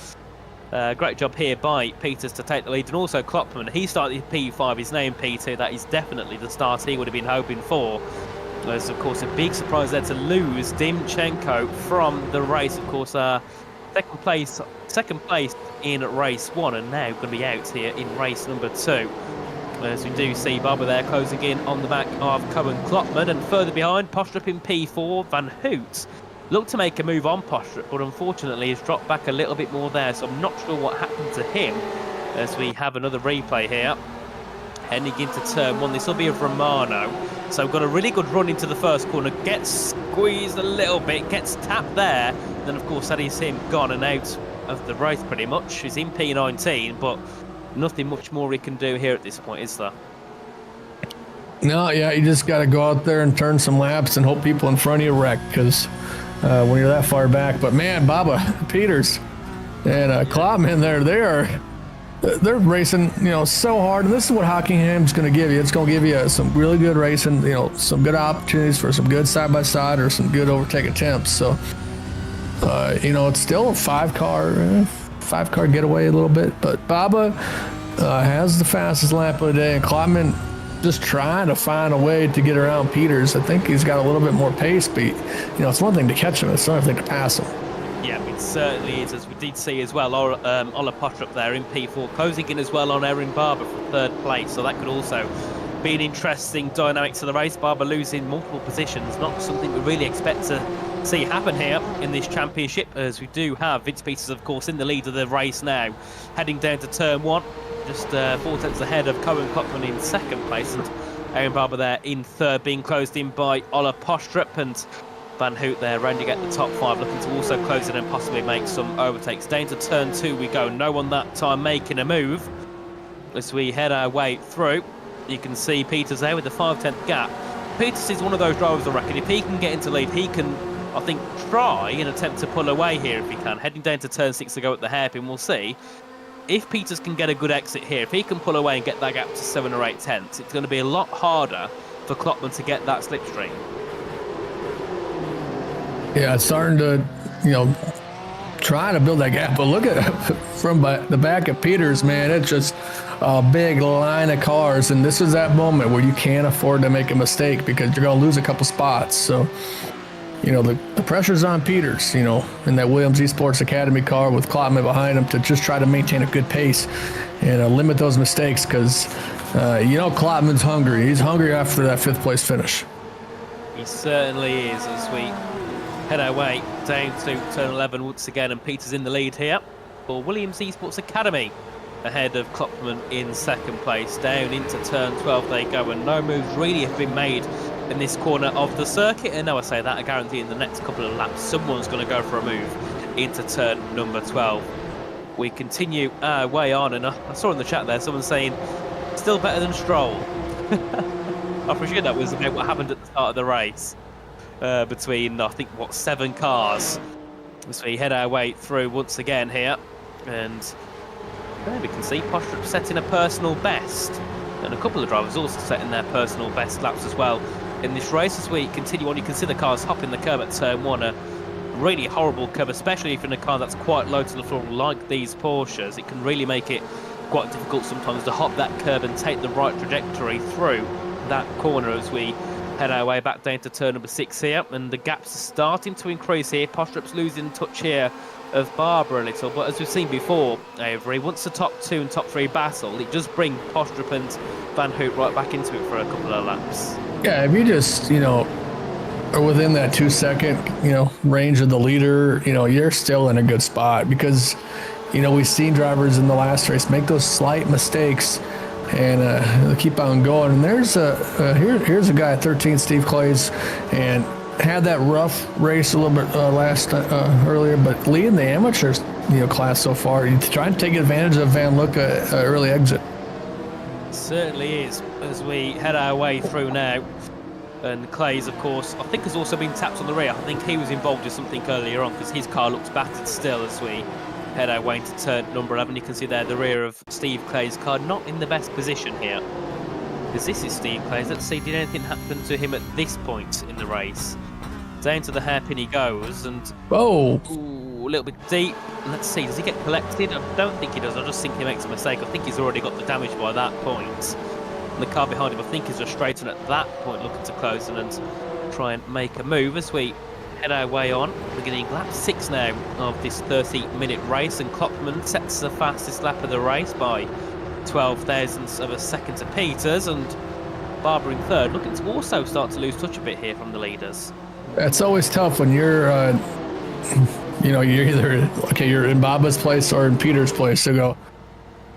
great job here by Peters to take the lead, and also Klopman. He started P5. He's now in P2. That is definitely the start he would have been hoping for. There's, of course, a big surprise there to lose Demchenko from the race. Of course, second place in race 1, and now going to be out here in race number 2. As we do see Barber there closing in on the back of Cohen Klopman, and further behind, Postrup in P4. Van Hoot looked to make a move on Postrup, but unfortunately has dropped back a little bit more there, so I'm not sure what happened to him. As we have another replay here. Heading into turn 1, this will be of Romano. So we've got a really good run into the first corner, gets squeezed a little bit, gets tapped there. Then, of course, that is him gone and out of the race pretty much. He's in P19, but nothing much more he can do here at this point, is there? No, yeah, you just got to go out there and turn some laps and hope people in front of you wreck, because when you're that far back. But man, Baba, Peters, and Klopman, they're racing, so hard. And this is what Hockingham's going to give you. It's going to give you some really good racing, some good opportunities for some good side-by-side or some good overtake attempts. So, it's still a 5-car getaway a little bit. But Baba has the fastest lap of the day, and Klopman just trying to find a way to get around Peters. I think he's got a little bit more pace, but, it's one thing to catch him. It's another thing to pass him. Yeah, it certainly is, as we did see as well. Ola Postrup there in P4, closing in as well on Erin Barber for 3rd place. So that could also be an interesting dynamic to the race. Barber losing multiple positions, not something we really expect to see happen here in this championship, as we do have Vince Peters, of course, in the lead of the race now, heading down to turn 1, just 4 tenths ahead of Cohen Klopman in 2nd place, and Erin Barber there in 3rd, being closed in by Ola Postrup, and Van Hoot there rounding at the top 5, looking to also close it and possibly make some overtakes. Down to turn 2 we go. No one that time making a move. As we head our way through, you can see Peters there with the 5/10 gap. Peters is one of those drivers, I reckon. If he can get into lead, he can, I think, try and attempt to pull away here if he can. Heading down to turn 6 to go at the hairpin, we'll see. If Peters can get a good exit here, if he can pull away and get that gap to 7 or 8 tenths, it's going to be a lot harder for Klopman to get that slipstream. Yeah, it's starting to, trying to build that gap. But look at it from the back of Peters, man. It's just a big line of cars. And this is that moment where you can't afford to make a mistake, because you're going to lose a couple spots. So the pressure's on Peters, in that Williams Esports Academy car with Klotman behind him to just try to maintain a good pace and limit those mistakes because, Klotman's hungry. He's hungry after that 5th place finish. He certainly is, as we head our way down to turn 11 once again, and Peters in the lead here for Williams Esports Academy, ahead of Klopman in 2nd place. Down into turn 12 they go, and no moves really have been made in this corner of the circuit. And now I say that, I guarantee in the next couple of laps someone's going to go for a move into turn number 12. We continue our way on, and I saw in the chat there someone saying still better than Stroll. I presume that was about what happened at the start of the race between, I think, 7 cars. As we head our way through once again here, and there we can see Porsche setting a personal best, and a couple of drivers also setting their personal best laps as well in this race. As we continue on, you can see the cars hopping the curb at turn 1, a really horrible curb, especially if you're in a car that's quite low to the floor like these Porsches. It can really make it quite difficult sometimes to hop that curb and take the right trajectory through that corner as we head our way back down to turn number 6 here, and the gaps are starting to increase here. Postrup's losing touch here of Barber a little, but as we've seen before, Avery, once the top 2 and top 3 battle, it does bring Postrup and Van Hoot right back into it for a couple of laps. Yeah, if you just, are within that 2-second, range of the leader, you're still in a good spot because, we've seen drivers in the last race make those slight mistakes and they keep on going. And there's here's a guy at 13, Steve Clays, and had that rough race a little bit earlier, but leading the amateurs class so far. He's trying to take advantage of Van Look early exit. Certainly is, as we head our way through now. And Clays, of course, I think has also been tapped on the rear. I think he was involved in something earlier on because his car looks battered still as we head our way into turn number 11. You can see there the rear of Steve Clay's car, not in the best position here. Because this is Steve Clay's. Let's see, did anything happen to him at this point in the race? Down to the hairpin he goes, and whoa, ooh, a little bit deep. Let's see, does he get collected? I don't think he does. I just think he makes a mistake. I think he's already got the damage by that point. And the car behind him, I think, is just straightened at that point, looking to close in and try and make a move as we head our way on. Beginning lap 6 now of this 30-minute race, and Klopman sets the fastest lap of the race by 12 thousandths of a second to Peters, and Barber in 3rd, looking to also start to lose touch a bit here from the leaders. It's always tough when you're, you're either, you're in Baba's place or in Peter's place to go.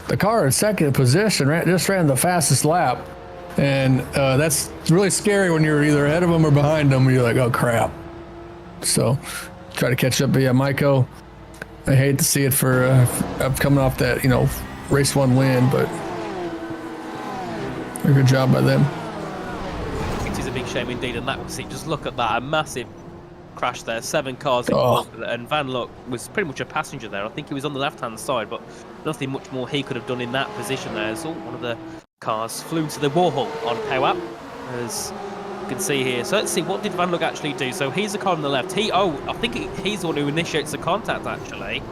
The car in 2nd position just ran the fastest lap, and that's really scary when you're either ahead of them or behind them. You're like, oh crap. So try to catch up. But yeah, Maiko, I hate to see it for coming off that, race 1 win, but a good job by them. It is a big shame indeed, and that was it. Just look at that, a massive crash there, 7 cars involved, and Van Look was pretty much a passenger there. I think he was on the left-hand side, but nothing much more he could have done in that position there. So one of the cars flew to the wall on power, as you can see here. So let's see, what did Van Look actually do? So he's the car on the left. I think he's the one who initiates the contact, actually.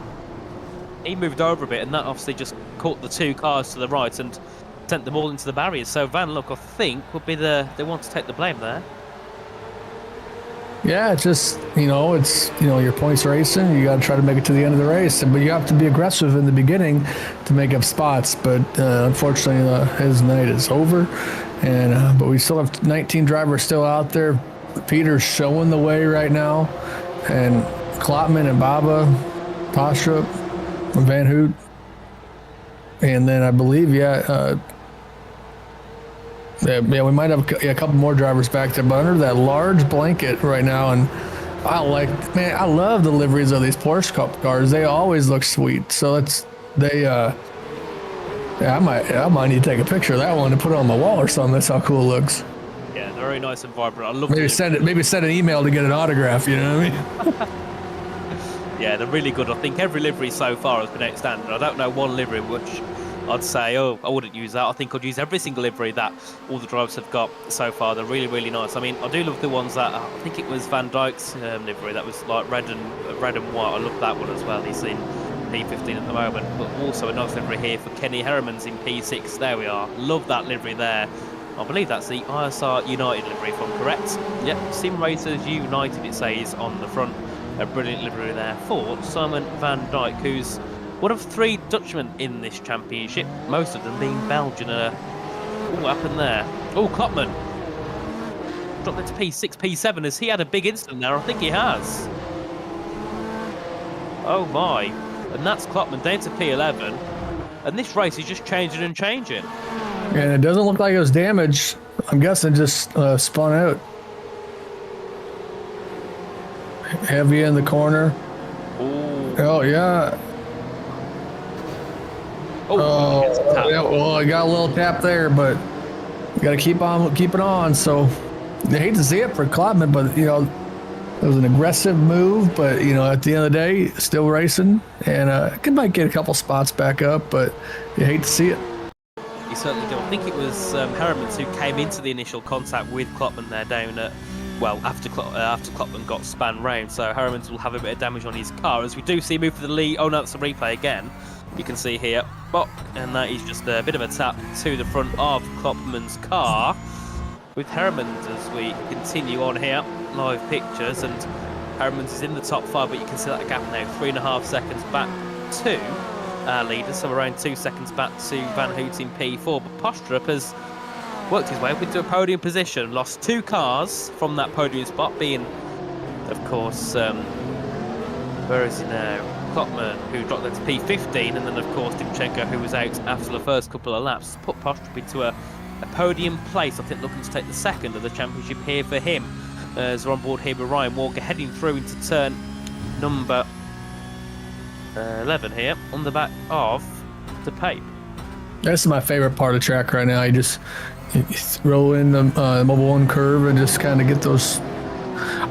He moved over a bit, and that obviously just caught the 2 cars to the right and sent them all into the barriers. So Van Look, I think, would be the one to take the blame there. Yeah, it's just, it's, your points racing. You got to try to make it to the end of the race, but you have to be aggressive in the beginning to make up spots. But unfortunately, his night is over. And but we still have 19 drivers still out there. Peter's showing the way right now, and Klotman and Baba, Postrup, and Van Hoot, and then I believe, we might have a couple more drivers back there, but under that large blanket right now. And I love the liveries of these Porsche Cup cars. They always look sweet. So I might need to take a picture of that one and put it on my wall or something. That's how cool it looks. Yeah, they're very nice and vibrant. I love maybe send an email to get an autograph. You know what I mean? Yeah, they're really good. I think every livery so far has been outstanding. I don't know one livery which I'd say, oh, I wouldn't use that. I think I'd use every single livery that all the drivers have got so far. They're really, really nice. I mean, I do love the ones that, I think it was Van Dijk's livery that was like red and white. I love that one as well. He's in P15 at the moment, but also a nice livery here for Kenny Herriman's in P6. There we are. Love that livery there. I believe that's the ISR United livery, if I'm correct. Yep, Sim Racers United, it says on the front. A brilliant livery there for Simon van Dijk, who's one of 3 Dutchmen in this championship, most of them being Belgian. What happened there? Oh, Klopman dropped it to P6, P7. Has he had a big incident there? I think he has. Oh my. And that's Klopman down to P11. And this race is just changing and changing. And it doesn't look like it was damaged. I'm guessing just spun out. Heavy in the corner. Ooh. Oh, yeah. Oh, yeah, well, I got a little tap there, but you got to keep it on. So I hate to see it for Klopman, but, you know, it was an aggressive move, but, you know, at the end of the day, still racing, and might get a couple spots back up, but you hate to see it. You certainly do. I think it was Harrimans who came into the initial contact with Klopman there down at, well, after Klopman got spun round, so Harrimans will have a bit of damage on his car, as we do see move for the lead. Oh no, that's a replay again. You can see here, Bok, and that is just a bit of a tap to the front of Klopman's car. With Harrimans as we continue on here, live pictures, and Harrimans is in the top 5, but you can see that gap now, 3.5 seconds back to our leader, so around 2 seconds back to Van Hoot in P4, but Postrup has worked his way up into a podium position, lost 2 cars from that podium spot, being, of course, where is he now? Klopman, who dropped there to P15, and then, of course, Timchenko, who was out after the first couple of laps, put Postrup into a podium place. I think looking to take the second of the championship here for him. As we're on board here with Ryan Walker, heading through into turn number 11 here, on the back of the Pape. This is my favorite part of the track right now. You roll in the Mobile 1 curve and just kind of get those.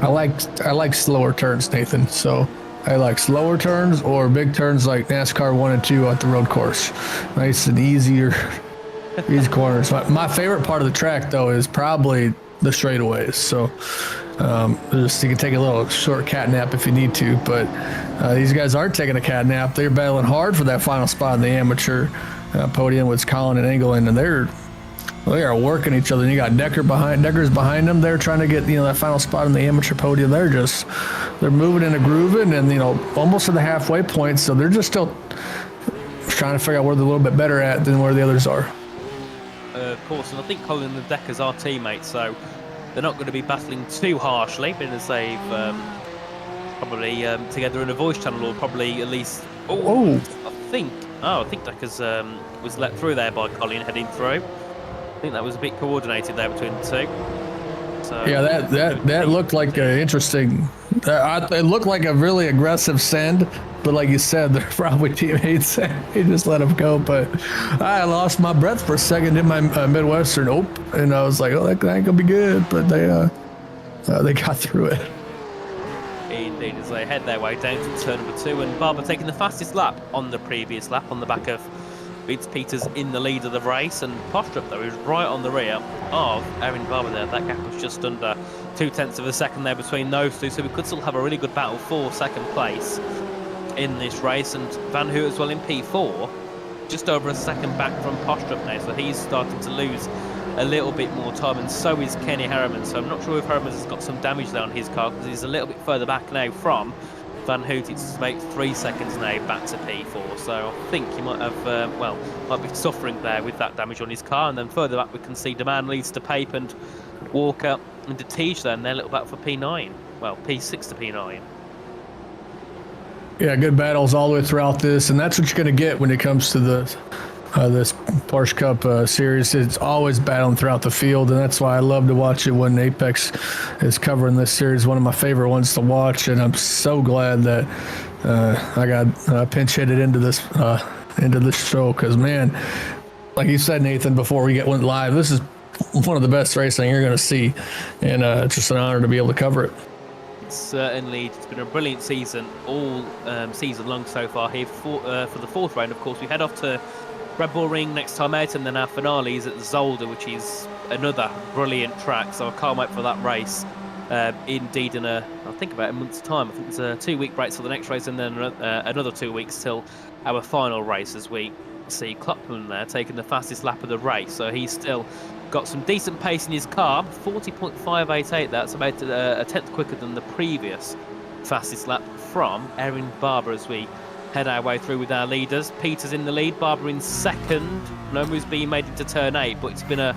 I like slower turns, Nathan. So I like slower turns or big turns like NASCAR 1 and 2 at the road course. Nice and easier, easy corners. My favorite part of the track, though, is probably the straightaways. So just you can take a little short cat nap if you need to. But these guys aren't taking a cat nap. They're battling hard for that final spot in the amateur podium with Colin and England, and they are working each other. And you got Decker's behind them. They're trying to get, you know, that final spot in the amateur podium. They're moving and grooving, and, you know, almost to the halfway point. So they're just still trying to figure out where they're a little bit better at than where the others are. Of course, and I think Colin and Deckers are teammates, so they're not going to be battling too harshly, being as they've probably together in a voice channel, or probably at least. I think Deckers was let through there by Colin heading through. I think that was a bit coordinated there between the two. So, yeah, that looked like an interesting. It looked like a really aggressive send, but like you said, they're probably teammates. He just let him go. But I lost my breath for a second in my Midwestern and I was like, "Oh, that ain't gonna be good." But they got through it. Indeed, as they head their way down to turn number 2, and Barber taking the fastest lap on the previous lap on the back of Vince Peters in the lead of the race, and Postrup, though, is right on the rear of Erin Barber there. That gap was just under 0.2 of a second there between those two, so we could still have a really good battle for second place in this race. And Van Hoot as well in P4, just over a second back from Postrup now, so he's starting to lose a little bit more time, and so is Kenny Harriman. So I'm not sure if Harriman has got some damage there on his car, because he's a little bit further back now from Van Hoot. It's about 3 seconds now back to P4, so I think he might have, might be suffering there with that damage on his car. And then further back we can see Deman leads to Pape and Walker and Detige there, and they're a little back for P9. Well, P6 to P9. Yeah, good battles all the way throughout this, and that's what you're going to get when it comes to this Porsche Cup series. It's always battling throughout the field, and that's why I love to watch it when Apex is covering this series. One of my favorite ones to watch, and I'm so glad that I got pinch hitted into this show, because, man, like you said, Nathan, before we went live, this is one of the best racing you're going to see, and it's just an honor to be able to cover it. Certainly, it's been a brilliant season all season long so far here. For the 4th round, of course, we head off to Red Bull Ring next time out, and then our finale is at Zolder, which is another brilliant track, so I can't wait for that race. Indeed, in I think about a month's time. I think it's a 2-week break till the next race, and then another 2 weeks till our final race, as we see Klopman there taking the fastest lap of the race. So he's still got some decent pace in his car, 40.588. That's about a tenth quicker than the previous fastest lap from Erin Barber as we head our way through with our leaders. Peters in the lead, Barber in second. No moves being made into turn 8, but it's been a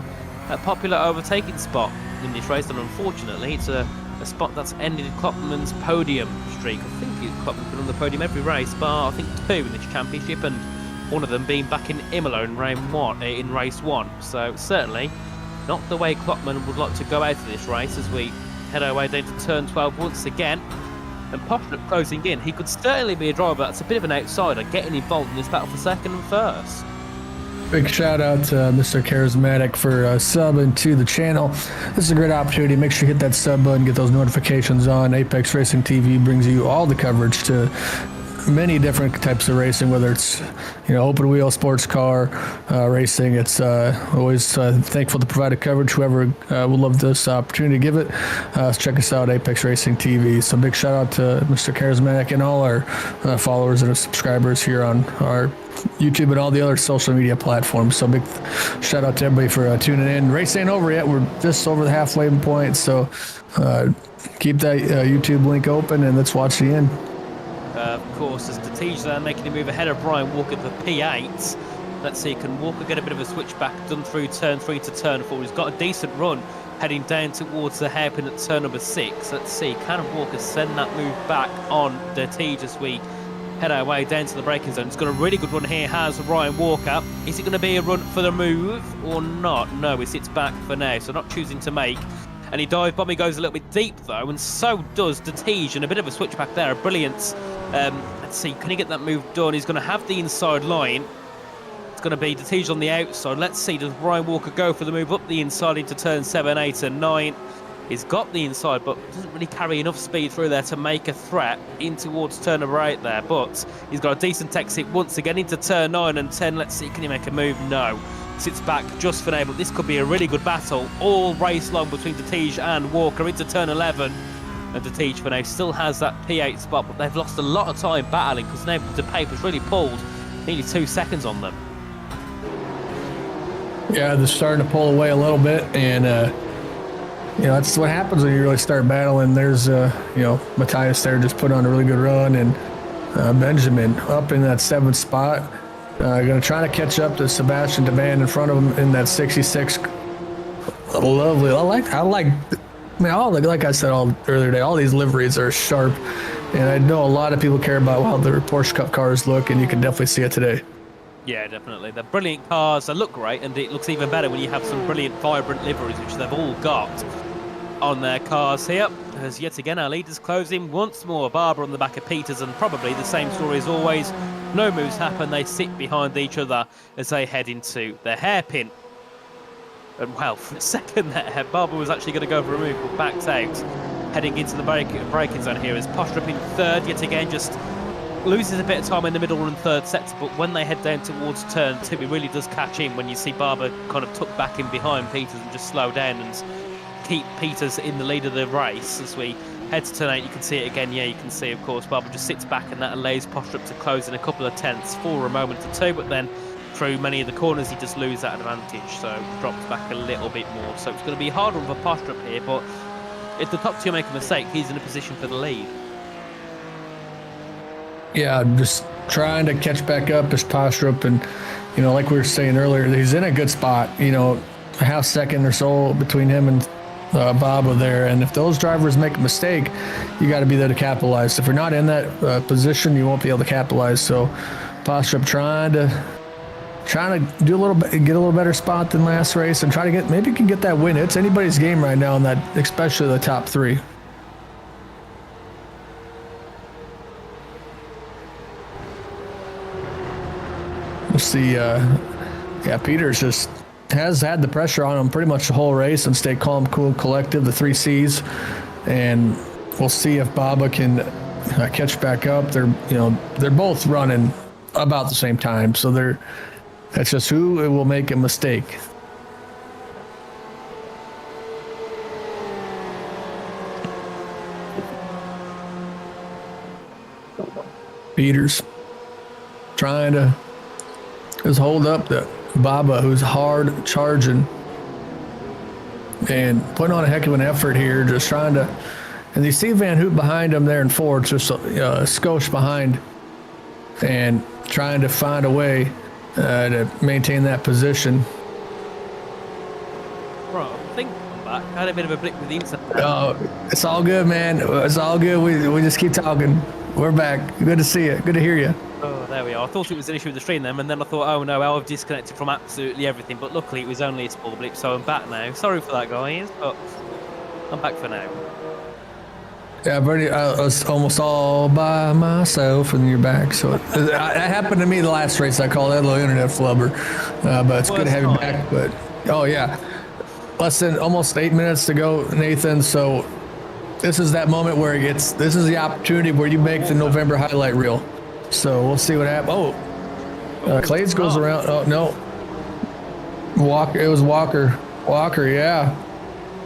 popular overtaking spot in this race, and unfortunately it's a spot that's ended Klopman's podium streak. I think Klopman's been on the podium every race, bar I think 2 in this championship, and one of them being back in Imola in race 1. So certainly not the way Klopman would like to go out of this race as we head our way down to turn 12 once again. And Porsche closing in. He could certainly be a driver that's a bit of an outsider getting involved in this battle for second and first. Big shout out to Mr. Charismatic for subbing to the channel. This is a great opportunity. Make sure you hit that sub button, get those notifications on. Apex Racing TV brings you all the coverage to many different types of racing, whether it's open wheel, sports car racing. It's always thankful to provide a coverage. Whoever would love this opportunity to give it, check us out, Apex Racing TV. So big shout out to Mr. Charismatic and all our followers and subscribers here on our YouTube and all the other social media platforms. So big shout out to everybody for tuning in. Race ain't over yet. We're just over the halfway point, so keep that YouTube link open and let's watch the end. Of course, as Datij there making a move ahead of Brian Walker for P8. Let's see, can Walker get a bit of a switchback done through turn 3 to turn 4? He's got a decent run heading down towards the hairpin at turn number 6. Let's see, can Walker send that move back on Datij as we head our way down to the braking zone? He's got a really good run here, has Ryan Walker. Is it going to be a run for the move or not? No, he sits back for now, so not choosing to make any dive bomb. He goes a little bit deep though, and so does Datij, and a bit of a switchback there, a brilliant. Let's see, can he get that move done? He's going to have the inside line. It's going to be Datij on the outside. Let's see, does Ryan Walker go for the move up the inside into turn 7, 8 and 9? He's got the inside, but doesn't really carry enough speed through there to make a threat in towards turn number 8 there. But he's got a decent exit once again into turn 9 and 10. Let's see, can he make a move? No. Sits back just for now, but this could be a really good battle all race long between Datij and Walker into turn 11. And Datij for now still has that P8 spot, but they've lost a lot of time battling because the paper's really pulled nearly 2 seconds on them. Yeah, they're starting to pull away a little bit, and that's what happens when you really start battling. There's Matthias there just put on a really good run, and Benjamin up in that 7th spot. Going to try to catch up to Sebastian Devan in front of him in that 66. Lovely. Like I said earlier today, all these liveries are sharp, and I know a lot of people care about how the Porsche Cup cars look, and you can definitely see it today. Yeah, definitely. They're brilliant cars. They look great, and it looks even better when you have some brilliant, vibrant liveries, which they've all got on their cars here. As yet again, our leaders closing once more. Barber on the back of Peters, and probably the same story as always. No moves happen. They sit behind each other as they head into the hairpin. And well, for a second there, Barber was actually going to go for a move, but backed out. Heading into the braking zone here as Porsche up in 3rd yet again, just loses a bit of time in the middle and 3rd sector, but when they head down towards turn 2, it really does catch in when you see Barber kind of tuck back in behind Peters and just slow down and keep Peters in the lead of the race. As we head to turn 8, you can see it again. Yeah, you can see, of course, Barber just sits back, and that allows Porsche up to close in a couple of tenths for a moment or two, but then through many of the corners he just loses that advantage, so drops back a little bit more. So it's going to be a hard one for Porsche up here, but if the top 2 make a mistake, he's in a position for the lead. Yeah, just trying to catch back up as Postrup, and like we were saying earlier, he's in a good spot. A half second or so between him and Baba there, and if those drivers make a mistake, you got to be there to capitalize. If you're not in that position, you won't be able to capitalize. So Postrup trying to do a little bit, get a little better spot than last race, and try to maybe can get that win. It's anybody's game right now in that, especially the top 3. We'll see. Peters just has had the pressure on him pretty much the whole race, and stay calm, cool, collective, the 3 C's, and we'll see if Baba can catch back up. They're both running about the same time, so that's just who will make a mistake. Peters trying to just hold up the Baba, who's hard charging and putting on a heck of an effort here, just trying to. And you see Van Hoot behind him there in fourth, just a skosh behind, and trying to find a way to maintain that position. Right, I think I'm back. I had a bit of a blip with the internet. Oh, it's all good, man. It's all good. We just keep talking. We're back. Good to see you. Good to hear you. Oh, there we are. I thought it was an issue with the stream then, and then I thought, oh no, I've disconnected from absolutely everything. But luckily, it was only a small blip, so I'm back now. Sorry for that, guys, but I'm back for now. Yeah, I was almost all by myself, and you're back. So that happened to me the last race. I call that a little internet flubber, but it's good to have you back. But oh yeah, less than almost 8 minutes to go, Nathan. So this is that moment where this is the opportunity where you make the November highlight reel. So we'll see what happens. Oh, Clades goes around. Oh no, Walker. It was Walker. Walker, yeah,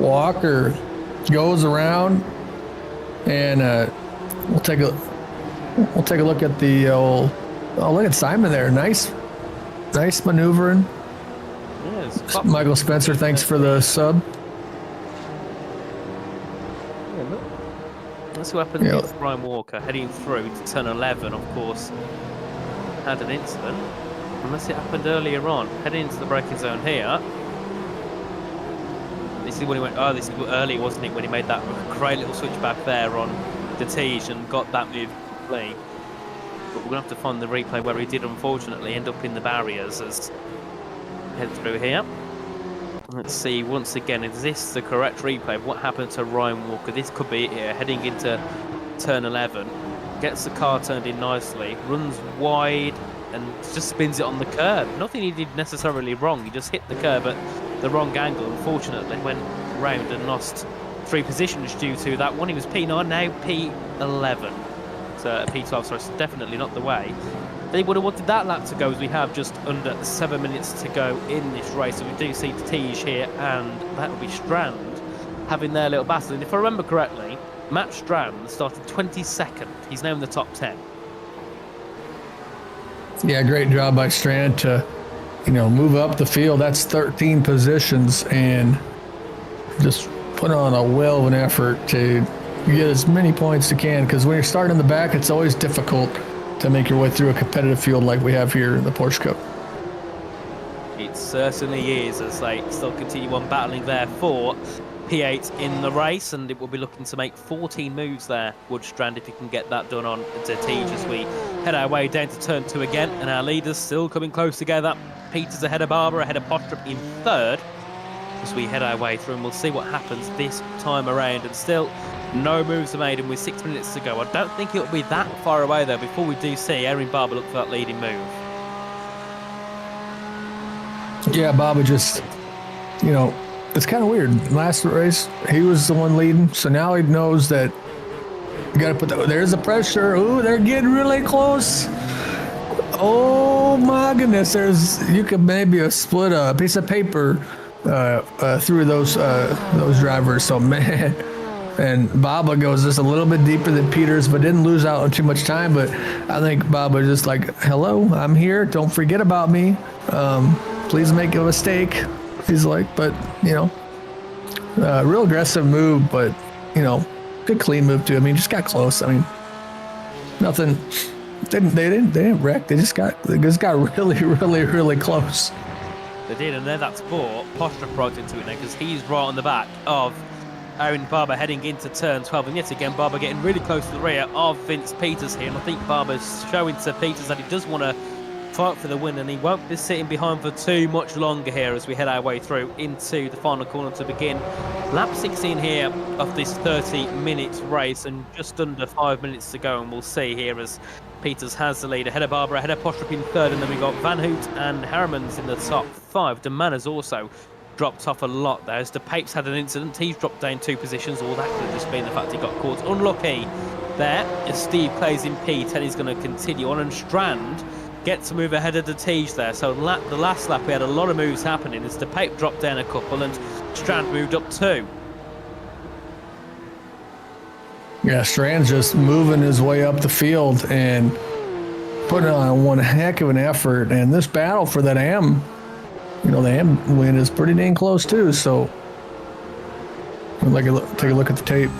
Walker goes around. And we'll take a look at the old. Oh, look at Simon there. Nice maneuvering. Yes. Michael Spencer, thanks for the sub. Yeah, look. Let's see what happened with Ryan Walker heading through to turn 11. Of course, had an incident. Unless it happened earlier on, heading into the braking zone here. This is when he went, oh, this is early, wasn't it, when he made that great little switch back there on the Tige and got that move complete. But we're going to have to find the replay where he did, unfortunately, end up in the barriers as head through here. Let's see, once again, is this the correct replay of what happened to Ryan Walker? This could be it here, heading into turn 11. Gets the car turned in nicely, runs wide and just spins it on the curb. Nothing he did necessarily wrong, he just hit the curb at the wrong angle. Unfortunately, went round and lost 3 positions due to that one. He was P9, now P11. So P12, sorry, so definitely not the way. They would have wanted that lap to go, as we have just under 7 minutes to go in this race. So we do see the Tige here, and that will be Strand having their little battle. And if I remember correctly, Matt Strand started 22nd. He's now in the top 10. Yeah, great job by Strand to, move up the field. That's 13 positions, and just put on a whale of an effort to get as many points as you can, because when you're starting in the back, it's always difficult to make your way through a competitive field like we have here in the Porsche Cup. It certainly is, as they still continue on battling there for P8 in the race, and it will be looking to make 14 moves there, Woodstrand, if you can get that done on the Tige, as we head our way down to turn 2 again, and our leaders still coming close together. Peters ahead of Barber, ahead of Postrup in 3rd, as we head our way through, and we'll see what happens this time around. And still no moves are made, and with 6 minutes to go, I don't think it'll be that far away though before we do see Erin Barber look for that leading move. Yeah, Barber just, it's kind of weird. Last race, he was the one leading, so now he knows that you got to put there's the pressure. Ooh, they're getting really close. Oh my goodness, you could maybe split a piece of paper through those drivers. So man, and Baba goes just a little bit deeper than Peters, but didn't lose out on too much time. But I think Baba just like, hello, I'm here. Don't forget about me. Please make a mistake. He's like, but real aggressive move, but good clean move too. I mean, just got close. I mean, nothing. They didn't wreck. They just got really close. They did, and then that's brought Postrup right into it now, because he's right on the back of Erin Barber heading into turn 12, and yet again Barber getting really close to the rear of Vince Peters here, and I think Barber's showing to Peters that he does want to fight for the win, and he won't be sitting behind for too much longer here as we head our way through into the final corner to begin lap 16 here of this 30-minute race, and just under 5 minutes to go, and we'll see here as Peters has the lead ahead of Barber, ahead of Postrup in 3rd, and then we got Van Hoot and Harrimans in the top 5. De Man has also dropped off a lot there, as De Papes had an incident. He's dropped down 2 positions. All that could have just been the fact he got caught unlucky there, as Steve plays in P10. He's going to continue on, and Strand gets to move ahead of the Tige there. So the last lap we had a lot of moves happening, as De Pape dropped down a couple and Strand moved up 2. Yeah, Strand's just moving his way up the field and putting on one heck of an effort. And this battle for that AM, the AM win is pretty dang close too. So Take a look at the tape.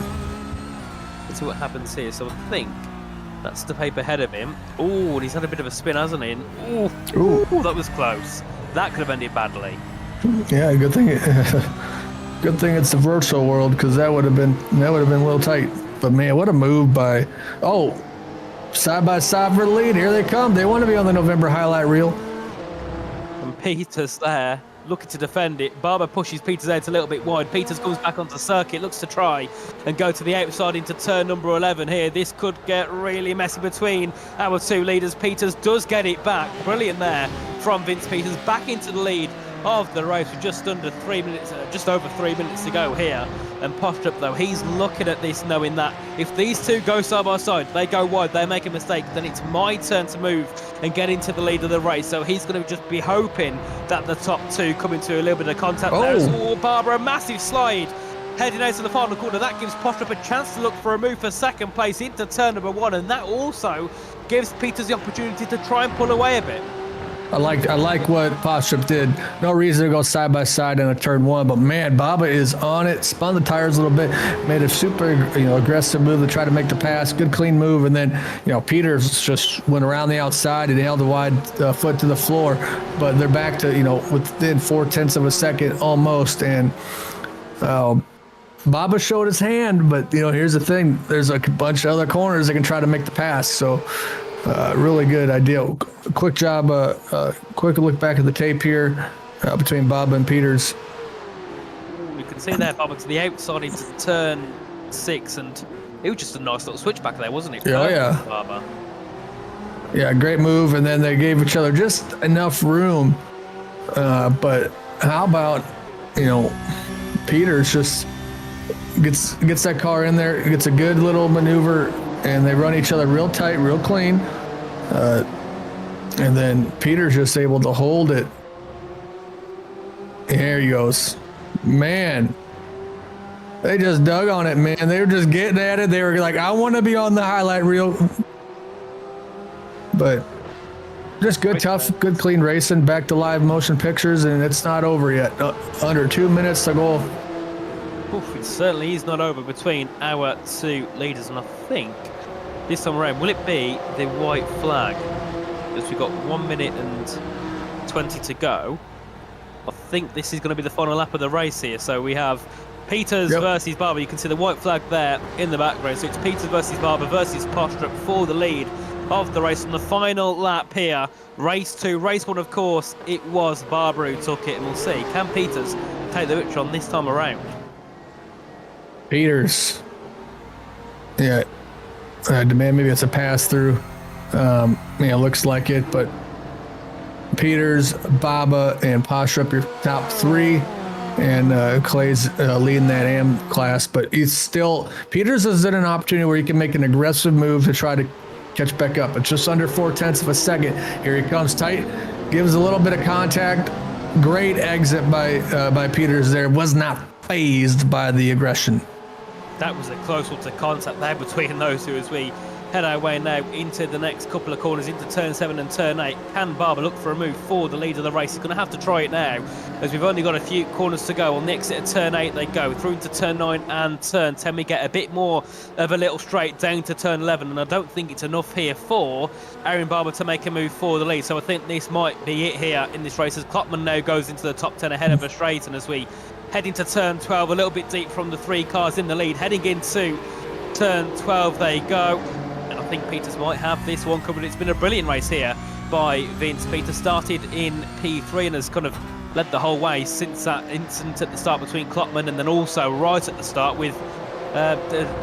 Let's see what happens here. So I think that's the paper ahead of him. Oh, and he's had a bit of a spin, hasn't he? Ooh, that was close. That could have ended badly. Yeah, good thing. Good thing it's the virtual world, because that would have been a little tight. But man, what a move by! Oh, side by side for the lead. Here they come. They want to be on the November highlight reel. And Peters there, looking to defend it. Barber pushes Peters out a little bit wide. Peters comes back onto the circuit, looks to try and go to the outside into turn number 11 here. This could get really messy between our two leaders. Peters does get it back. Brilliant there from Vince Peters, back into the lead of the race with just under 3 minutes, just over 3 minutes to go here. And Postrup, though, he's looking at this knowing that if these two go side by side, they go wide, they make a mistake, then it's my turn to move and get into the lead of the race. So he's going to just be hoping that the top two come into a little bit of contact there. Oh, Barbara, a massive slide heading out to the final corner. That gives Postrup a chance to look for a move for second place into turn number 1, and that also gives Peters the opportunity to try and pull away a bit. I like what Postrup did. No reason to go side by side in a turn 1, but man, Baba is on it. Spun the tires a little bit, made a super aggressive move to try to make the pass. Good clean move, and then Peters just went around the outside and nailed the wide foot to the floor. But they're back to within 0.4 of a second almost, and Baba showed his hand. But here's the thing: there's a bunch of other corners that can try to make the pass. So. Really good idea. Quick job. Quick look back at the tape here between Bob and Peters. You can see there, Bob, to the outside into turn 6, and it was just a nice little switch back there, wasn't it? Yeah. Barber. Yeah, great move, and then they gave each other just enough room. But how about Peters just gets that car in there, gets a good little maneuver. And they run each other real tight, real clean. And then Peter's just able to hold it. There he goes. Man, they just dug on it, man. They were just getting at it. They were like, I want to be on the highlight reel. But just good, tough, good, clean racing. Back to live motion pictures, and it's not over yet. Under 2 minutes to go. Oof, it certainly is not over between our two leaders, and I think this time around, will it be the white flag? As we've got 1 minute and 20 to go. I think this is going to be the final lap of the race here. So we have Peters versus Barber. You can see the white flag there in the background. So it's Peters versus Barber versus Postrup for the lead of the race on the final lap here. Race 2. Race 1, of course, it was Barber who took it, and we'll see. Can Peters take the victory on this time around? Peters. Yeah. Demand maybe it's a pass through. Looks like it, but Peters, Baba, and Postrup your top 3, and Clay's leading that AM class. But Peters is in an opportunity where he can make an aggressive move to try to catch back up. It's just under 0.4 of a second. Here he comes tight, gives a little bit of contact. Great exit by Peters there. Was not fazed by the aggression. That was a close one to contact there between those two as we head our way now into the next couple of corners, into turn 7 and turn 8. Can Barber look for a move for the lead of the race? He's going to have to try it now, as we've only got a few corners to go. On the exit of turn 8 they go, through into turn 9 and turn 10. We get a bit more of a little straight down to turn 11, and I don't think it's enough here for Aaron Barber to make a move for the lead. So I think this might be it here in this race, as Klopman now goes into the top 10 ahead of a straight, and as we head into turn 12, a little bit deep from the 3 cars in the lead, heading into turn 12 they go. And I think Peters might have this one covered. It's been a brilliant race here by Vince. Peters started in P3 and has kind of led the whole way since that incident at the start between Klopman, and then also right at the start with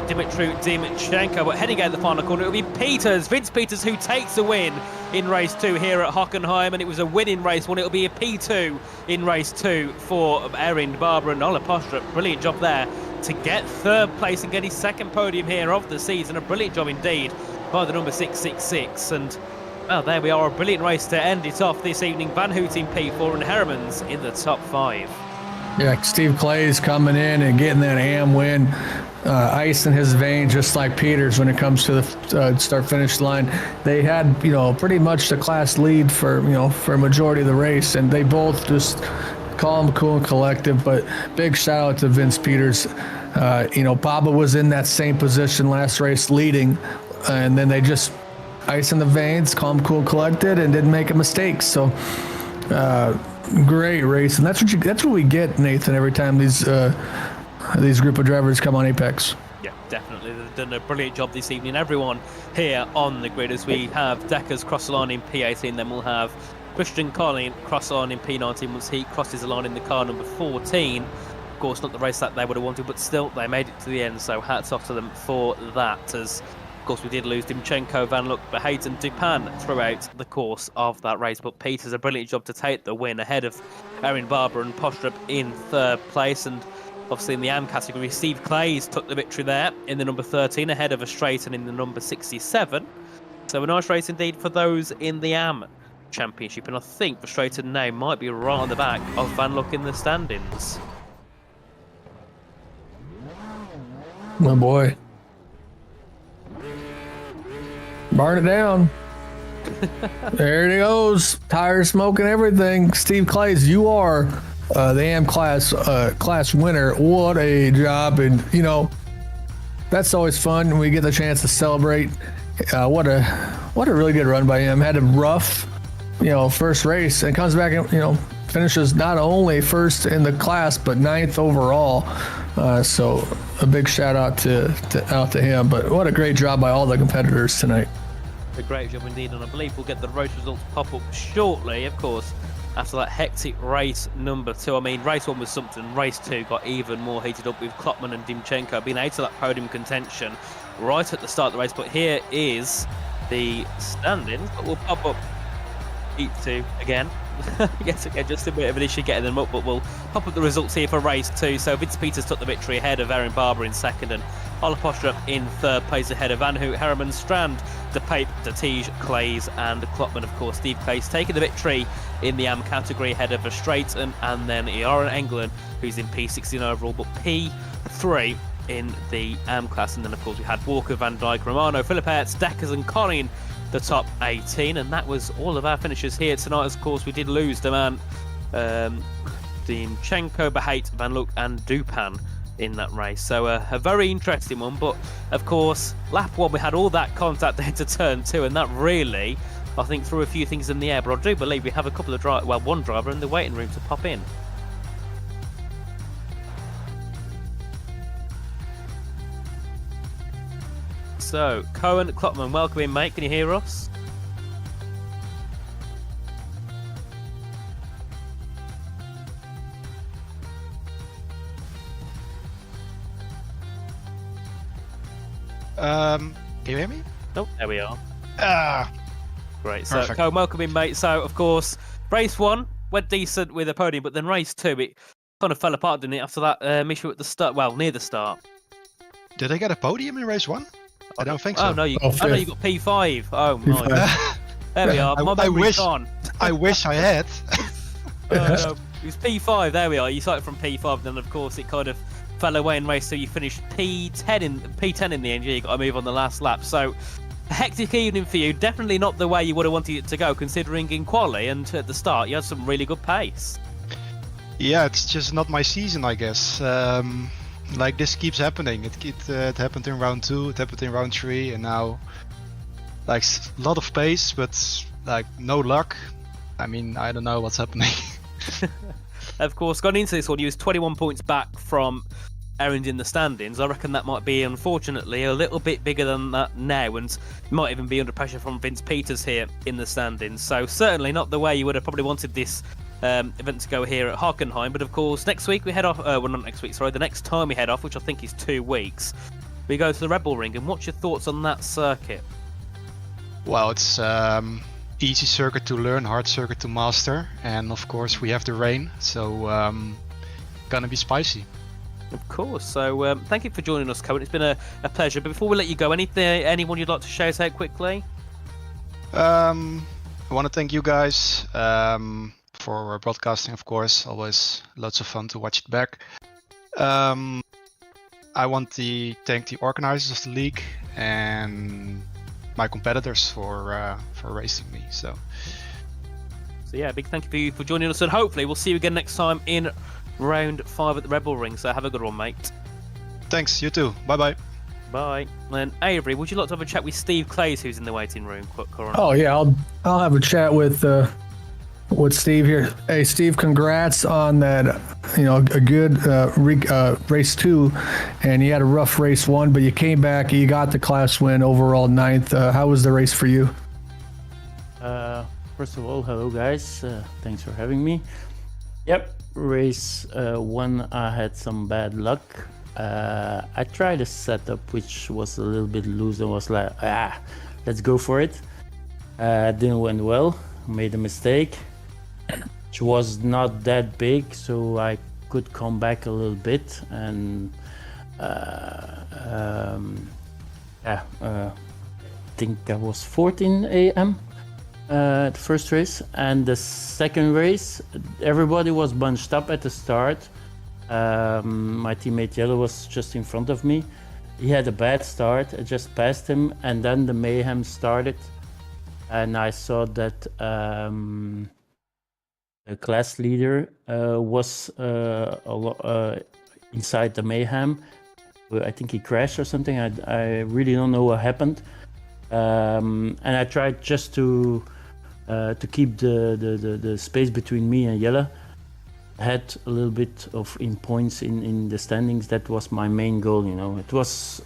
Dimitri Dimchenko. But heading out the final corner, it'll be Peters, Vince Peters, who takes the win in race 2 here at Hockenheim, and it was a win in race 1. It'll be a P2 in race 2 for Erin Barber and Ola Postrup. Brilliant job there to get 3rd place and get his 2nd podium here of the season. A brilliant job indeed by the number 666. And well, there we are, a brilliant race to end it off this evening. Van Hoot in P4 and Heremans in the top 5. Yeah, Steve Clay's coming in and getting that AM win. Ice in his veins, just like Peters when it comes to the start-finish line. They had, pretty much the class lead for a majority of the race, and they both just calm, cool, and collective. But big shout out to Vince Peters. Baba was in that same position last race, leading, and then they just ice in the veins, calm, cool, collected, and didn't make a mistake. So great race, and that's what we get, Nathan, every time these group of drivers come on Apex. Yeah, definitely. They've done a brilliant job this evening. Everyone here on the grid, as we have Deckers cross the line in P18, then we'll have Christian Carlin cross the line in P19 once he crosses the line in the car number 14. Of course, not the race that they would have wanted, but still, they made it to the end, so hats off to them for that. As, of course, we did lose Dimchenko, Van Luck, Behait and Dupin throughout the course of that race, but Peters a brilliant job to take the win ahead of Erin Barber and Postrup in third place. And obviously in the AM category, Steve Clays took the victory there in the number 13 ahead of Verstraeten in the number 67. So a nice race indeed for those in the AM Championship, and I think Verstraeten now might be right on the back of Van Luck in the standings. My boy. Burn it down. There it goes. Tire smoking everything. Steve Clays, you are the AM class winner. What a job. And, that's always fun when we get the chance to celebrate. What a really good run by him. Had a rough, first race and comes back and, finishes not only first in the class, but 9th overall. So a big shout out to him. But what a great job by all the competitors tonight. A great job indeed, and I believe we'll get the race results pop up shortly, of course, after that hectic race number 2. I mean, race 1 was something, race 2 got even more heated up with Klopman and Dimchenko being out of that podium contention right at the start of the race. But here is the standings, but we'll pop up E2 again. Yes, again, just a bit of an issue getting them up, but we'll pop up the results here for race 2. So Vince Peters took the victory ahead of Erin Barber in second, and Ola Postrup in third place ahead of Van Hoot, Harriman, Strand, De Pape, De Tige, Clays and Klopman. Of course, Steve Clays taking the victory in the AM category ahead of Verstraeten, and then Aaron England, who's in P16 overall, but P3 in the AM class. And then, of course, we had Walker, Van Dijk, Romano, Philippettes, Deckers and Colin, the top 18. And that was all of our finishes here tonight. Of course, we did lose the man Dimchenko, Behait, Van Luck and Dupin in that race. So a very interesting one. But of course, lap 1 we had all that contact there to turn 2, and that really, I think, threw a few things in the air. But I do believe we have a couple of one driver in the waiting room to pop in. So Cohen Klopman, welcome in, mate. Can you hear us? Can you hear me? Oh, there we are. Great. So, Perfect. Cole, welcome in, mate. So, of course, race 1 went decent with a podium, but then race 2, it kind of fell apart, didn't it, after that issue at the start? Well, near the start. Did I get a podium in race 1? I don't think so. Oh, no, you got P5. Oh, my. There we are. My memory's gone. I wish I had. No, it was P5. There we are. You started from P5, then, of course, it kind of fell away in race 2. You finished P10 in the end. You got to move on the last lap. So, a hectic evening for you. Definitely not the way you would have wanted it to go, considering in quali and at the start you had some really good pace. Yeah, it's just not my season, I guess. Like, this keeps happening. It happened in round 2, it happened in round 3, and now, like, a lot of pace, but like no luck. I mean, I don't know what's happening. Of course, going into this one, you was 21 points back from Erin in the standings. I reckon that might be, unfortunately, a little bit bigger than that now, and might even be under pressure from Vince Peters here in the standings. So certainly not the way you would have probably wanted this event to go here at Hockenheim. But of course, next week we head off. Well, not next week. Sorry, the next time we head off, which I think is 2 weeks, we go to the Red Bull Ring. And what's your thoughts on that circuit? Well, it's easy circuit to learn, hard circuit to master, and of course we have the rain, so gonna be spicy. Of course. So thank you for joining us, Cohen. It's been a pleasure. But before we let you go, anyone you'd like to shout out quickly? I want to thank you guys for broadcasting, of course. Always lots of fun to watch it back. I want to thank the organizers of the league and my competitors for racing me. So So yeah, big thank you for you for joining us, and hopefully we'll see you again next time in round 5 at the Red Bull Ring. So have a good one, mate. Thanks, you too. Bye-bye. Bye. And Avery, would you like to have a chat with Steve Clays, who's in the waiting room currently? Oh yeah, I'll have a chat with Steve here. Hey Steve, congrats on that. A good race 2, and you had a rough race 1, but you came back. You got the class win, overall 9th. How was the race for you? First of all, hello guys. Thanks for having me. Yep, race 1, I had some bad luck. I tried a setup which was a little bit loose and was like, let's go for it. Didn't went well. Made a mistake, which was not that big, so I could come back a little bit, and I think I was 14 a.m. The first race, and the second race everybody was bunched up at the start. My teammate Yellow was just in front of me. He had a bad start. I just passed him, and then the mayhem started, and I saw that the class leader was inside the mayhem. I think he crashed or something. I really don't know what happened, and I tried just to keep the space between me and Yella. I had a little bit of points in the standings. That was my main goal,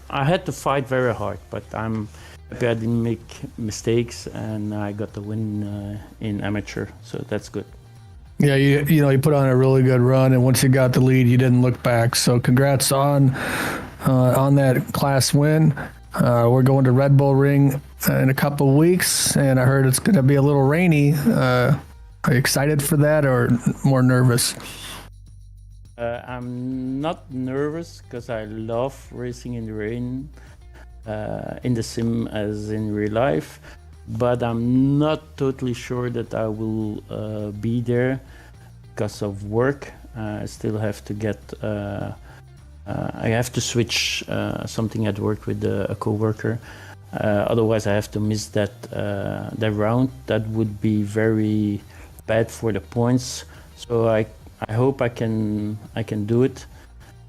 I had to fight very hard, but I'm happy I didn't make mistakes, and I got the win in amateur, so that's good. Yeah, you put on a really good run, and once you got the lead, you didn't look back. So congrats on that class win. We're going to Red Bull Ring in a couple of weeks, and I heard it's going to be a little rainy. Are you excited for that, or more nervous? I'm not nervous because I love racing in the rain, in the sim as in real life, but I'm not totally sure that I will be there because of work. I still have to get I have to switch something at work with a co-worker. Otherwise I have to miss that round. That would be very bad for the points. So I hope I can do it.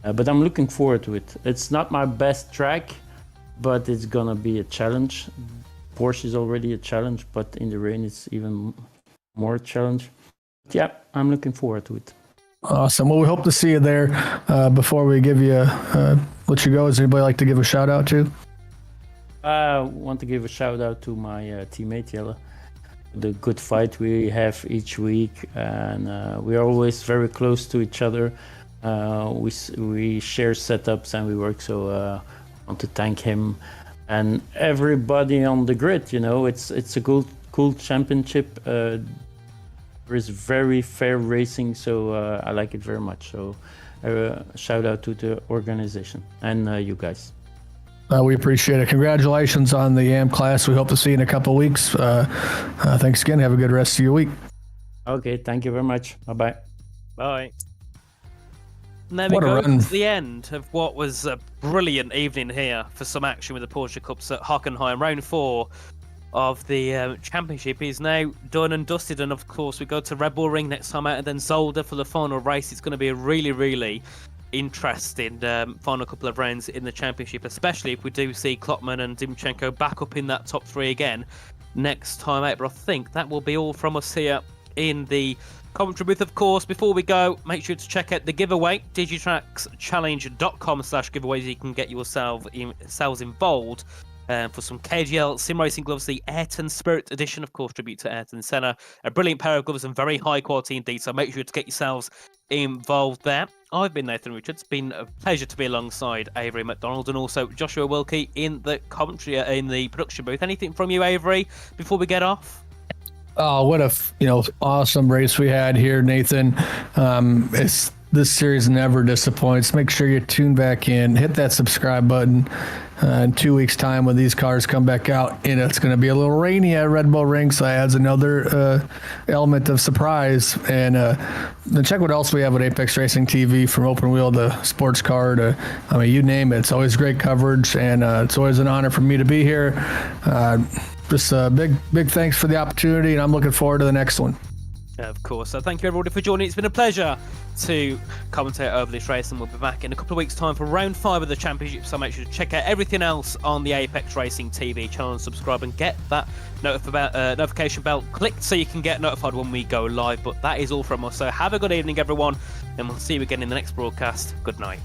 But I'm looking forward to it. It's not my best track, but it's gonna be a challenge. Porsche is already a challenge, but in the rain it's even more challenge. But yeah, I'm looking forward to it. Awesome. Well, we hope to see you there. Before we give you let you go, does anybody like to give a shout out to? I want to give a shout out to my teammate Jelle. The good fight we have each week, and we are always very close to each other. We share setups and we work. So I want to thank him and everybody on the grid. It's a cool championship. There is very fair racing, so I like it very much. So shout out to the organization and you guys. We appreciate it. Congratulations on the AM class. We hope to see you in a couple of weeks. Thanks again. Have a good rest of your week. Okay, thank you very much. Bye-bye. Bye. And there we go to the end of what was a brilliant evening here for some action with the Porsche Cups at Hockenheim. Round 4 of the championship is now done and dusted, and of course we go to Red Bull Ring next time out, and then Zolder for the final race. It's going to be a really interesting final couple of rounds in the championship, especially if we do see Klopman and Dimchenko back up in that top 3 again next time out. But I think that will be all from us here in the commentary booth. Of course, before we go, make sure to check out the giveaway, digitrackschallenge.com/giveaways. You can get yourselves involved for some KGL sim racing gloves, the Ayrton Spirit Edition, of course, tribute to Ayrton Senna. A brilliant pair of gloves and very high quality indeed, so make sure to get yourselves involved there. I've been Nathan Richards. It's been a pleasure to be alongside Avery McDonald and also Joshua Wilkie in the commentary, in the production booth. Anything from you, Avery, before we get off? Oh, what a awesome race we had here, Nathan. This series never disappoints. Make sure you tune back in, hit that subscribe button. In 2 weeks' time, when these cars come back out, it's going to be a little rainy at Red Bull Ring, so it adds another element of surprise. And then check what else we have at Apex Racing TV, from open wheel to sports car to, you name it. It's always great coverage, and it's always an honor for me to be here. Just a big thanks for the opportunity, and I'm looking forward to the next one. Of course. So thank you everybody for joining. It's been a pleasure to commentate over this race, and we'll be back in a couple of weeks' time for round 5 of the championship. So make sure to check out everything else on the Apex Racing TV channel and subscribe and get that notification bell clicked so you can get notified when we go live. But that is all from us. So have a good evening, everyone, and we'll see you again in the next broadcast. Good night.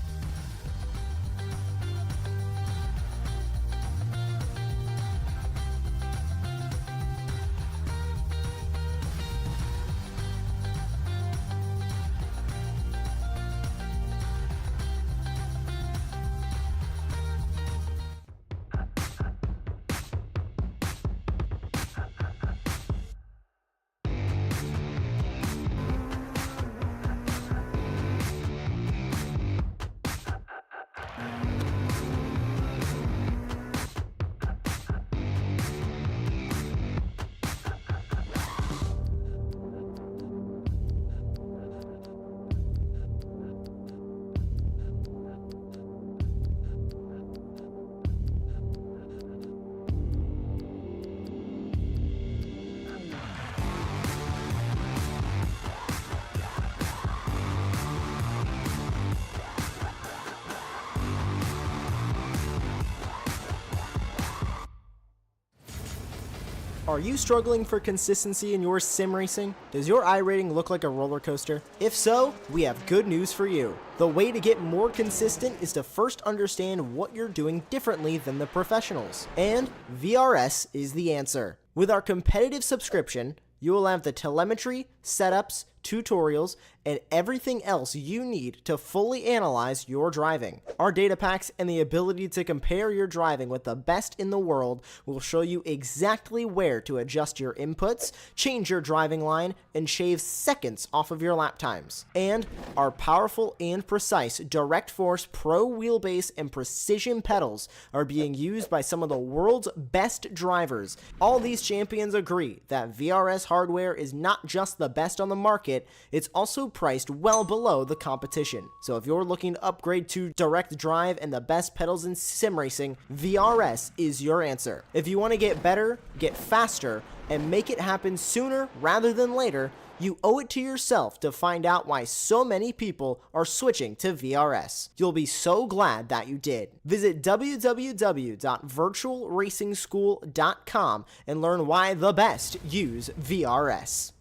Are you struggling for consistency in your sim racing? Does your iRating look like a roller coaster? If so, we have good news for you. The way to get more consistent is to first understand what you're doing differently than the professionals. And VRS is the answer. With our competitive subscription, you will have the telemetry, setups, tutorials, and everything else you need to fully analyze your driving. Our data packs and the ability to compare your driving with the best in the world will show you exactly where to adjust your inputs, change your driving line, and shave seconds off of your lap times. And our powerful and precise Direct Force Pro wheelbase and precision pedals are being used by some of the world's best drivers. All these champions agree that VRS hardware is not just the best on the market, it's also priced well below the competition. So if you're looking to upgrade to direct drive and the best pedals in sim racing, VRS is your answer. If you want to get better, get faster, and make it happen sooner rather than later, you owe it to yourself to find out why so many people are switching to VRS. You'll be so glad that you did. Visit www.virtualracingschool.com and learn why the best use VRS.